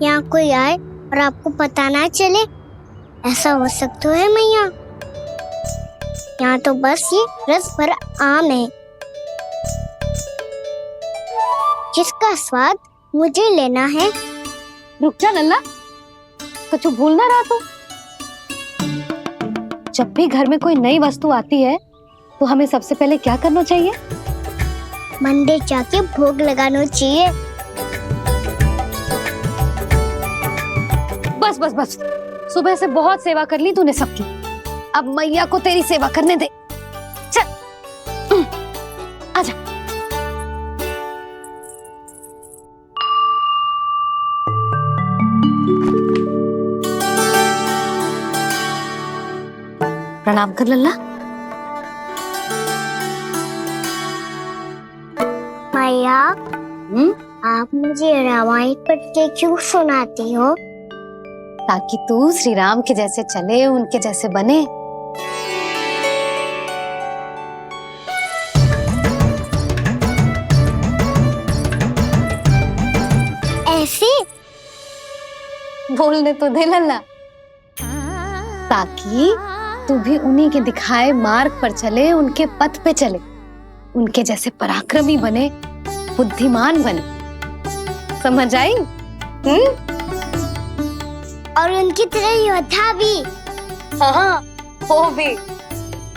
S2: यहाँ कोई आए और आपको पता ना चले, ऐसा हो सकता है मैया? यहाँ तो बस ये रस भरा आम है, जिसका स्वाद मुझे लेना है।
S1: रुक जा लल्ला, कुछ भूल ना रहा तू। जब भी घर में कोई नई वस्तु आती है तो हमें सबसे पहले क्या करना चाहिए?
S2: मंदिर जाके भोग लगाना चाहिए।
S1: बस बस बस, सुबह से बहुत सेवा कर ली तूने सबकी, अब मैया को तेरी सेवा करने दे। चल आजा। प्रणाम कर लल्ला।
S2: मैया आप मुझे रामायण पढ़ के क्यों सुनाती हो?
S1: ताकि तू श्री राम के जैसे चले, उनके जैसे बने।
S2: ऐसे
S1: बोलने तो दे लल्ला, ताकि तू भी उन्हीं के दिखाए मार्ग पर चले, उनके पथ पे चले, उनके जैसे पराक्रमी बने, बुद्धिमान बने। समझ आई?
S2: और उनकी तरह योद्धा भी।
S1: हाँ, वो भी।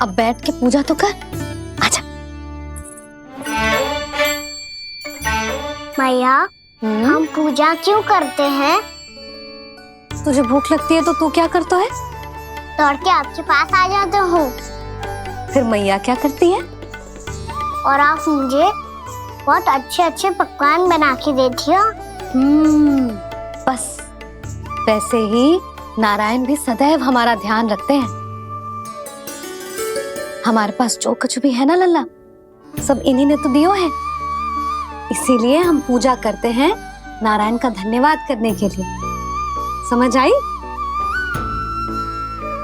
S1: अब बैठ के पूजा तो कर। आजा।
S2: मैया, हम पूजा क्यों करते हैं?
S1: तुझे भूख लगती है तो तू क्या करता है?
S2: दौड़ के आपके पास आ जाता हूँ।
S1: फिर मैया क्या करती है?
S2: और आप मुझे बहुत अच्छे अच्छे पकवान बना के देती हो।
S1: बस वैसे ही नारायण भी सदैव हमारा ध्यान रखते हैं। हमारे पास जो कुछ भी है ना लल्ला, सब इन्हीं ने तो दियो है। इसीलिए हम पूजा करते हैं नारायण का धन्यवाद करने के लिए। समझ आई?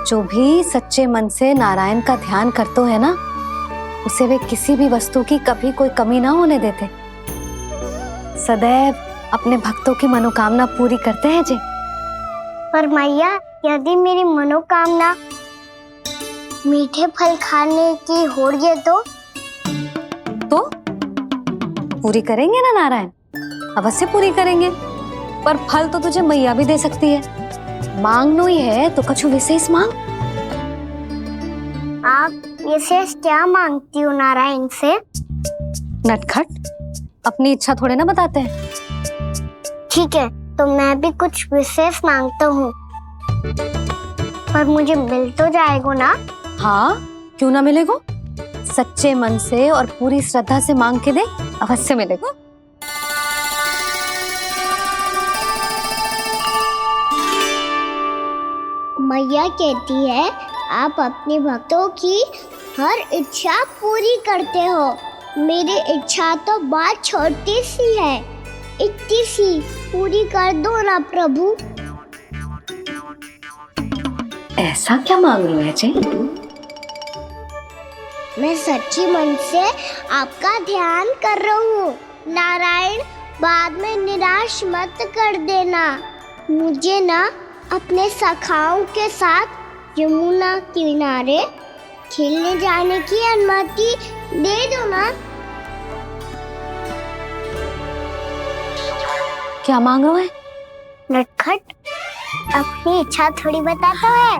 S1: जो भी सच्चे मन से नारायण का ध्यान करते है ना, उसे वे किसी भी वस्तु की कभी कोई कमी ना होने देते। सदैव अपने भक्तों की मनोकामना पूरी करते हैं जी।
S2: पर मैया, यदि मेरी मनोकामना मीठे फल खाने की हो रही है तो
S1: पूरी करेंगे ना नारायण? अवश्य पूरी करेंगे। पर फल तो तुझे मैया भी दे सकती है। मांगनो ही है तो कछु विशेष मांग।
S2: आप विशेष क्या मांगती हो नारायण से?
S1: नटखट, अपनी इच्छा थोड़े ना बताते हैं।
S2: ठीक है, तो मैं भी कुछ विशेष मांगता हूँ, पर मुझे मिल तो जाएगा ना?
S1: हाँ, क्यों ना मिलेगा? सच्चे मन से और पूरी श्रद्धा से मांग के दे, अवश्य मिलेगा।
S2: मैया कहती है आप अपने भक्तों की हर इच्छा पूरी करते हो। मेरी इच्छा तो बहुत छोटी सी है, इतनी सी पूरी कर दो ना प्रभु।
S1: ऐसा क्या मांग रहे हैं जी?
S2: मैं सच्ची मन से आपका ध्यान कर रहा हूँ। नारायण, बाद में निराश मत कर देना। मुझे ना अपने सखाओं के साथ यमुना किनारे खेलने जाने की अनुमति दे दो ना।
S1: क्या मांग रहे हैं?
S2: नटखट, अपनी इच्छा थोड़ी बताता है।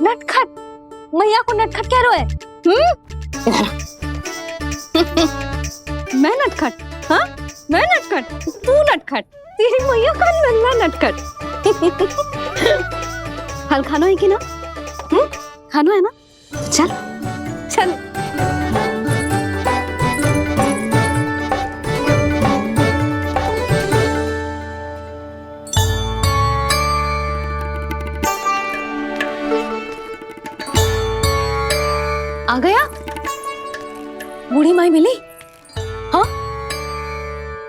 S1: नटखट? मैया को नटखट कह रहे हैं? मैं नटखट? हाँ, मैं नटखट? तू नटखट? तेरी मैया का नल्ला नटखट। फल खाना है कि ना? खाना है ना? चल चल। आ गया? बूढ़ी माई मिली? हाँ,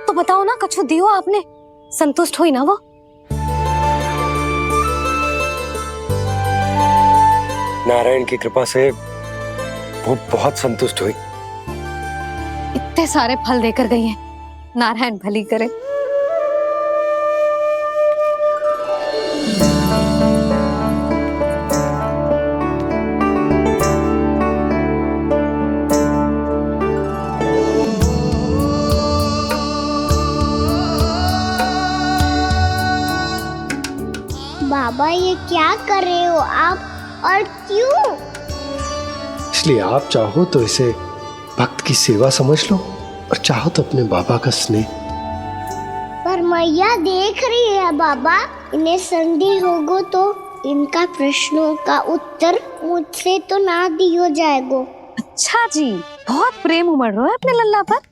S1: तो बताओ ना, कछु दियो आपने? संतुष्ट हुई ना वो?
S10: नारायण की कृपा से वो बहुत संतुष्ट हुई।
S1: इतने सारे फल देकर गई हैं। नारायण भली करे।
S2: बाबा, ये क्या कर रहे हो आप, और क्यों?
S10: इसलिए आप चाहो तो इसे भक्त की सेवा समझ लो, और चाहो तो अपने बाबा का स्नेह।
S2: पर मैया देख रही है बाबा, इन्हें संदेह होगो तो इनका प्रश्नों का उत्तर मुझसे तो ना दियो जाएगो।
S1: अच्छा जी, बहुत प्रेम उमड़ रहा है अपने लल्ला पर।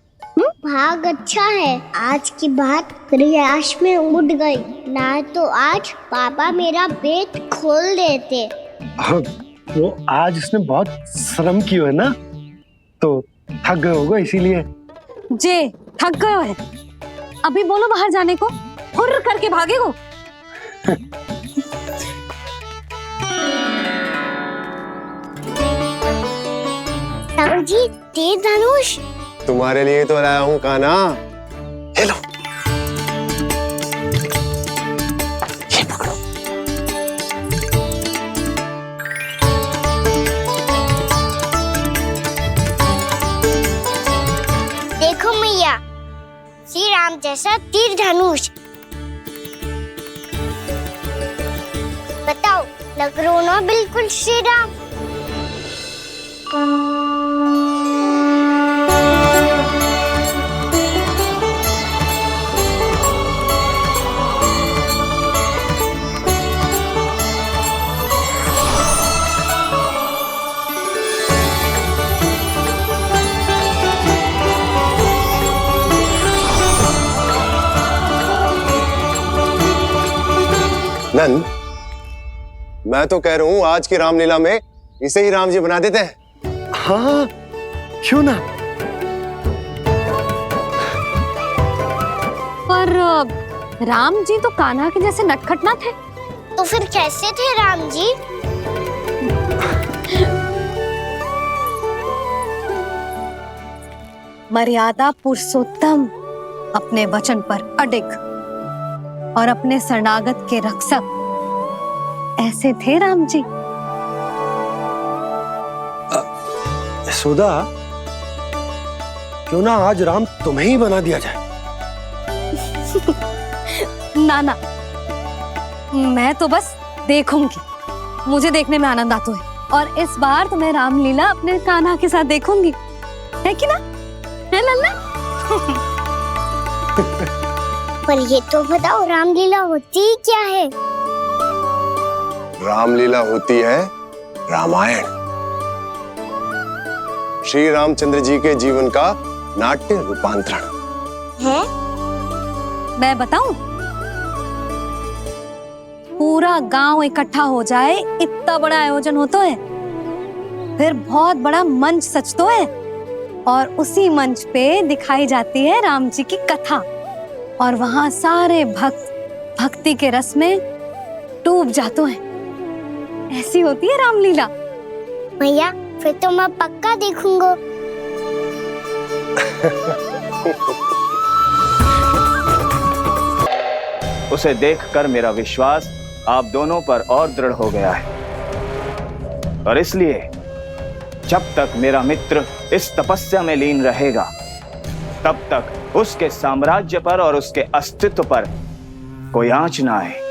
S2: भाग अच्छा है, आज की बात प्रयास में उड़ गई, ना तो आज पापा मेरा पेट खोल देते।
S10: वो आज उसने बहुत श्रम किया है ना, तो थक गए होगा इसीलिए।
S1: जे थक थक गए है। अभी बोलो बाहर जाने को, हुर्र करके भागेगो।
S2: साहब जी, तीर धनुष
S10: तुम्हारे लिए तो लाया हूँ कान्हा। ये लो। ये पकड़ो।
S2: देखो मैया, श्री राम जैसा तीर धनुष। बताओ, लग रहा ना बिल्कुल श्री राम।
S10: नंद, मैं तो कह रहा हूँ आज की रामलीला में इसे ही राम जी बना देते हैं। हाँ, क्यों ना।
S1: पर राम जी तो कान्हा के जैसे नटखट ना थे।
S2: तो फिर कैसे थे राम जी?
S1: मर्यादा पुरुषोत्तम, अपने वचन पर अडिग और अपने शरणागत के रक्षक, ऐसे थे राम जी।
S10: यशोदा, क्यों ना आज राम तुम्हें ही बना दिया जाए।
S1: ना ना, मैं तो बस देखूंगी, मुझे देखने में आनंद आता है। और इस बार तो मैं रामलीला अपने कान्हा के साथ देखूंगी, है कि ना, है लल्ला?
S2: पर ये तो बताओ, रामलीला होती क्या है?
S10: रामलीला होती है रामायण, श्री रामचंद्र जी के जीवन का नाट्य रूपांतरण
S2: है।
S1: मैं बताऊं, पूरा गांव इकट्ठा हो जाए, इतना बड़ा आयोजन होता है, फिर बहुत बड़ा मंच सजतो है, और उसी मंच पे दिखाई जाती है राम जी की कथा, और वहां सारे भक्त भक्ति के रस में डूब जाते हैं। ऐसी होती है रामलीला।
S2: भैया, फिर तो मैं पक्का देखूंगा।
S13: उसे देखकर मेरा विश्वास आप दोनों पर और दृढ़ हो गया है, और इसलिए जब तक मेरा मित्र इस तपस्या में लीन रहेगा, तब तक उसके साम्राज्य पर और उसके अस्तित्व पर कोई आंच ना आए।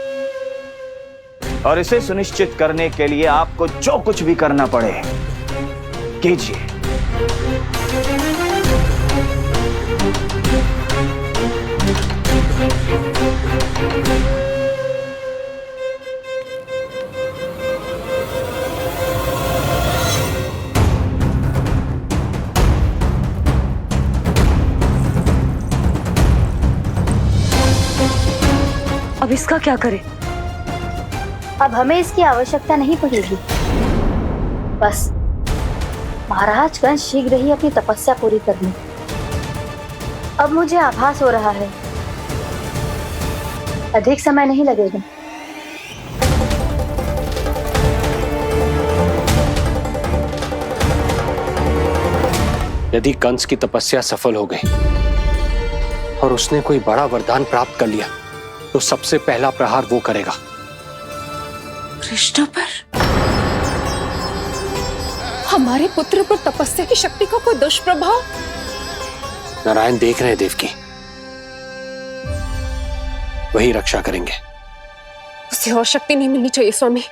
S13: और इसे सुनिश्चित करने के लिए आपको जो कुछ भी करना पड़े कीजिए।
S11: अब इसका क्या करें?
S19: अब हमें इसकी आवश्यकता नहीं पड़ेगी। बस महाराज कंस शीघ्र ही अपनी तपस्या पूरी कर ली। अब मुझे आभास हो रहा है, अधिक समय नहीं लगेगा।
S6: यदि कंस की तपस्या सफल हो गई और उसने कोई बड़ा वरदान प्राप्त कर लिया, तो सबसे पहला प्रहार वो करेगा।
S15: कृष्ण पर? हमारे पुत्र पर तपस्या की शक्ति का कोई दुष्प्रभाव?
S6: नारायण देख रहे हैं देवकी, वही रक्षा करेंगे।
S15: उसे और शक्ति नहीं मिलनी चाहिए स्वामी।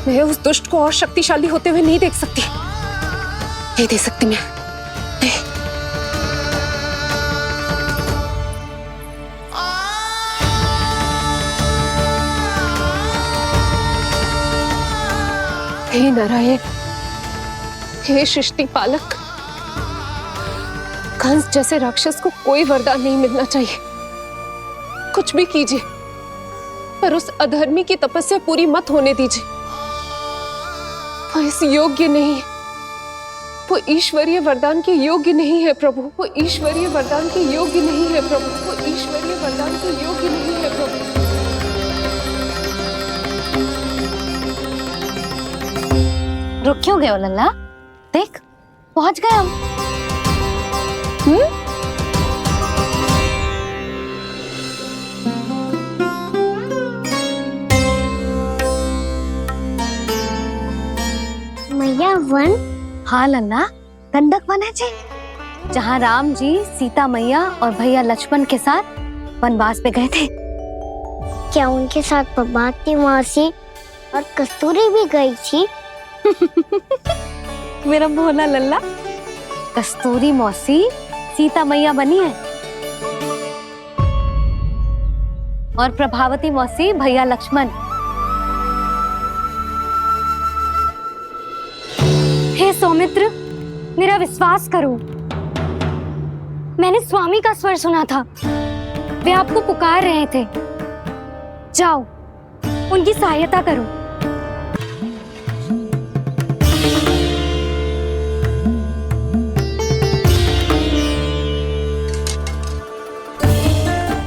S15: मैं उस दुष्ट को और शक्तिशाली होते हुए नहीं देख सकती, नहीं दे सकती मैं। नहीं। हे नारायण, हे सृष्टि पालक, कंस जैसे राक्षस को कोई वरदान नहीं मिलना चाहिए। कुछ भी कीजिए, पर उस अधर्मी की तपस्या पूरी मत होने दीजिए। वो इस योग्य नहीं है। वो ईश्वरीय वरदान के योग्य नहीं है प्रभु, वो ईश्वरीय वरदान के योग्य नहीं है प्रभु, वो ईश्वरीय वरदान के योग्य नहीं है प्रभु।
S1: रुक क्यों गए हो लल्ला? देख पहुंच गए हम।
S2: मैया वन?
S1: हाँ लल्ला, गंडक वन है जी, जहाँ राम जी सीता मैया और भैया लक्ष्मण के साथ वनवास पे गए थे।
S2: क्या उनके साथ प्रभाती मौसी और कस्तूरी भी गई थी?
S1: मेरा भोला लल्ला, कस्तूरी मौसी सीता मैया बनी है और प्रभावती मौसी भैया लक्ष्मण।
S20: हे सौमित्र, मेरा विश्वास करो, मैंने स्वामी का स्वर सुना था, वे आपको पुकार रहे थे। जाओ उनकी सहायता करो।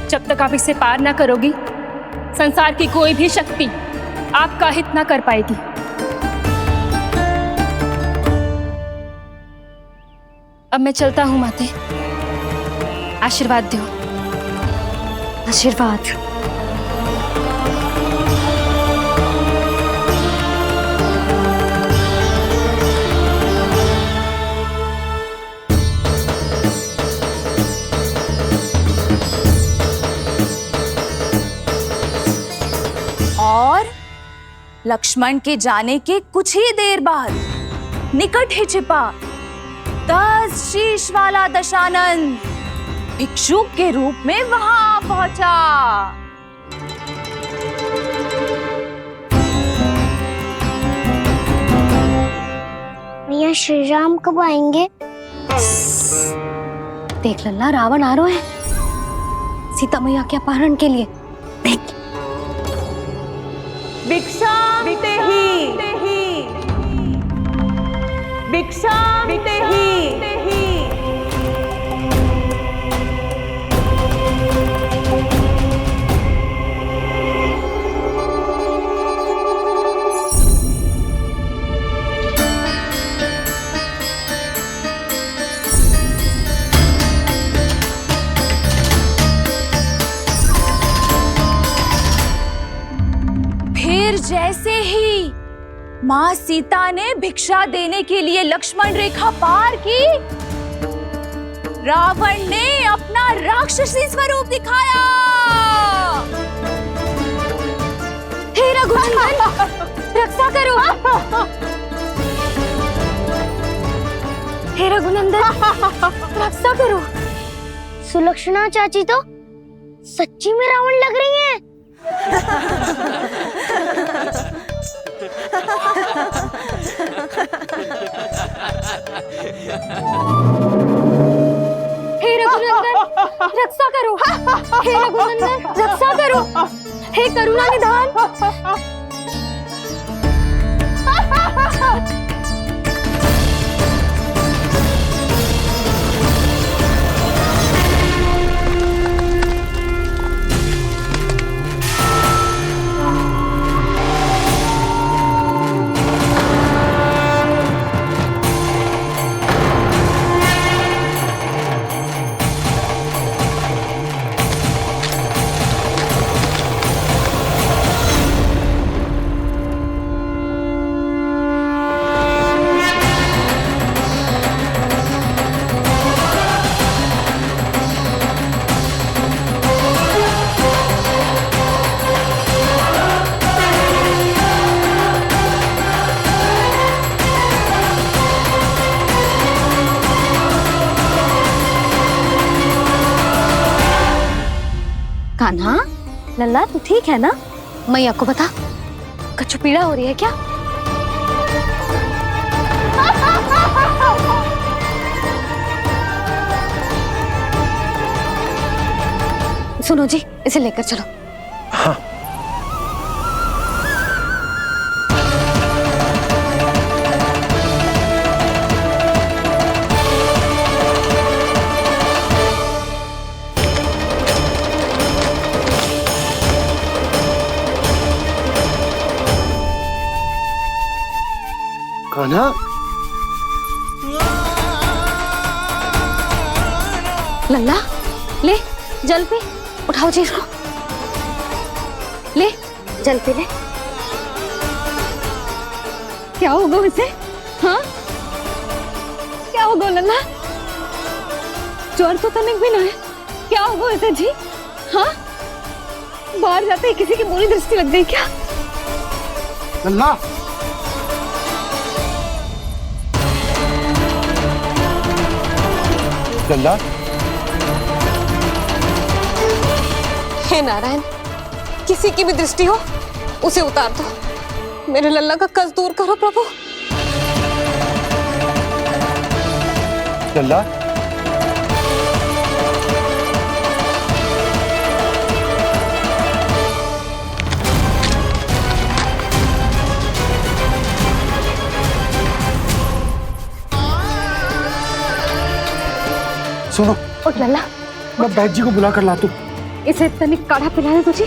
S20: जब तक आप इसे पार ना करोगी, संसार की कोई भी शक्ति आपका हित ना कर पाएगी। अब मैं चलता हूँ माते, आशीर्वाद दो।
S1: आशीर्वाद।
S8: और लक्ष्मण के जाने के कुछ ही देर बाद निकट ही छिपा 10 शीश वाला दशानन भिक्षुक के रूप में वहां पहुंचा।
S2: भैया श्री राम कब आएंगे?
S1: देख लल्ला, रावण आ रहे हैं सीता मैया के अपहरण के लिए। देख
S8: भिक्षा ते ही, भिक्षा ते ही। फिर जैसे ही माँ सीता ने भिक्षा देने के लिए लक्ष्मण रेखा पार की, रावण ने अपना राक्षसी स्वरूप दिखाया।
S20: हे रघुनंदन, रक्षा करो। हे रघुनंदन, रक्षा करो।
S2: सुलक्षणा चाची तो सच्ची में रावण लग रही हैं।
S20: हे रघुनंदन, रक्षा करो। हे रघुनंदन, रक्षा करो। हे करुणा निधान।
S1: कान्हा, लल्ला तू ठीक है ना? मैया को बता, कछु पीड़ा हो रही है क्या? सुनो जी, इसे लेकर चलो।
S10: हाँ। कान्हा,
S1: लल्ला ले जल पी, उठाओ जी इसको, ले जल पी ले। क्या होगा उसे? हाँ क्या होगा लल्ला? ज्वर तो तनिक भी ना है, क्या होगा उसे जी? हाँ बाहर जाते ही किसी की बुरी दृष्टि लग गई क्या?
S10: लल्ला, लल्ला,
S15: हे नारायण, किसी की भी दृष्टि हो उसे उतार दो, मेरे लल्ला का कष्ट दूर करो प्रभु।
S10: लल्ला, सुनो,
S1: उठ लल्ला,
S10: मैं बैद जी को बुला कर लाता हूँ।
S1: इसे तनिक काढ़ा पिलाने तुझे,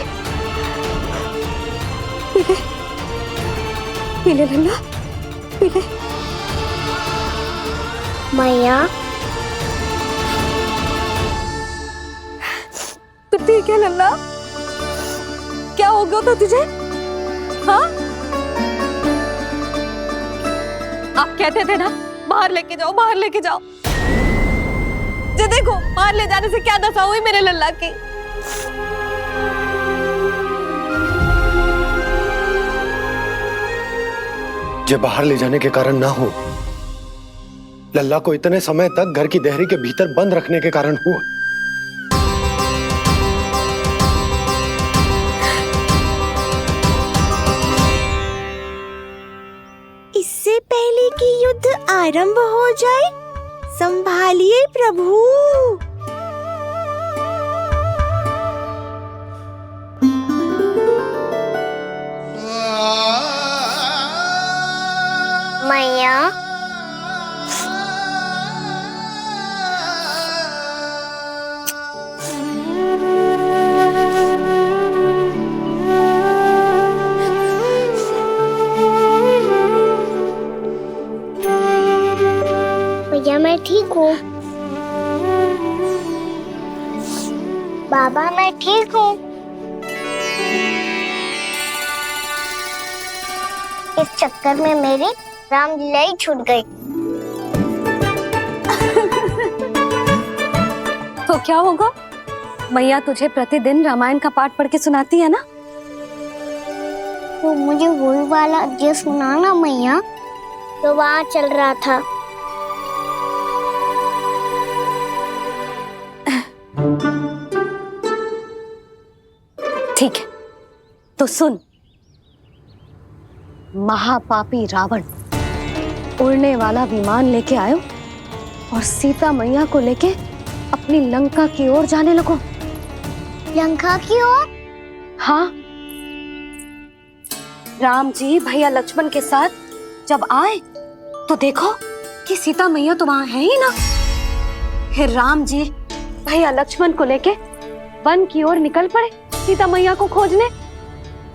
S1: पी ले, पी ले लल्ला, पी ले।
S2: मैया
S1: तो ठीक है लल्ला, क्या हो गया था तुझे? हाँ आप कहते थे ना बाहर लेके जाओ, बाहर लेके जाओ, जे देखो बाहर ले जाने से क्या दशा हुई मेरे लल्ला की।
S10: जे बाहर ले जाने के कारण ना हो, लल्ला को इतने समय तक घर की देहरी के भीतर बंद रखने के कारण हुआ।
S12: इससे पहले कि युद्ध आरंभ हो जाए, संभालिए प्रभु।
S2: मैया भैया मैं ठीक हूँ। बाबा मैं ठीक हूँ। इस चक्कर में मेरी रामलीला ही छूट गई।
S1: तो क्या होगा? मैया तुझे प्रतिदिन रामायण का पाठ पढ़ के सुनाती है ना?
S2: तो मुझे वही वाला अध्याय सुनाना मैया, तो वहाँ चल रहा था।
S1: ठीक है तो सुन। महापापी रावण उड़ने वाला विमान लेके आयो और सीता मैया को लेके अपनी लंका की ओर जाने लगो।
S2: लंका की ओर?
S1: हाँ, राम जी भैया लक्ष्मण के साथ जब आए तो देखो कि सीता मैया तो वहां है ही ना। फिर राम जी भैया लक्ष्मण को लेके वन की ओर निकल पड़े सीता मैया को खोजने,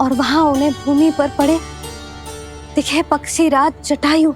S1: और वहां उन्हें भूमि पर पड़े दिखे पक्षी राज जटायु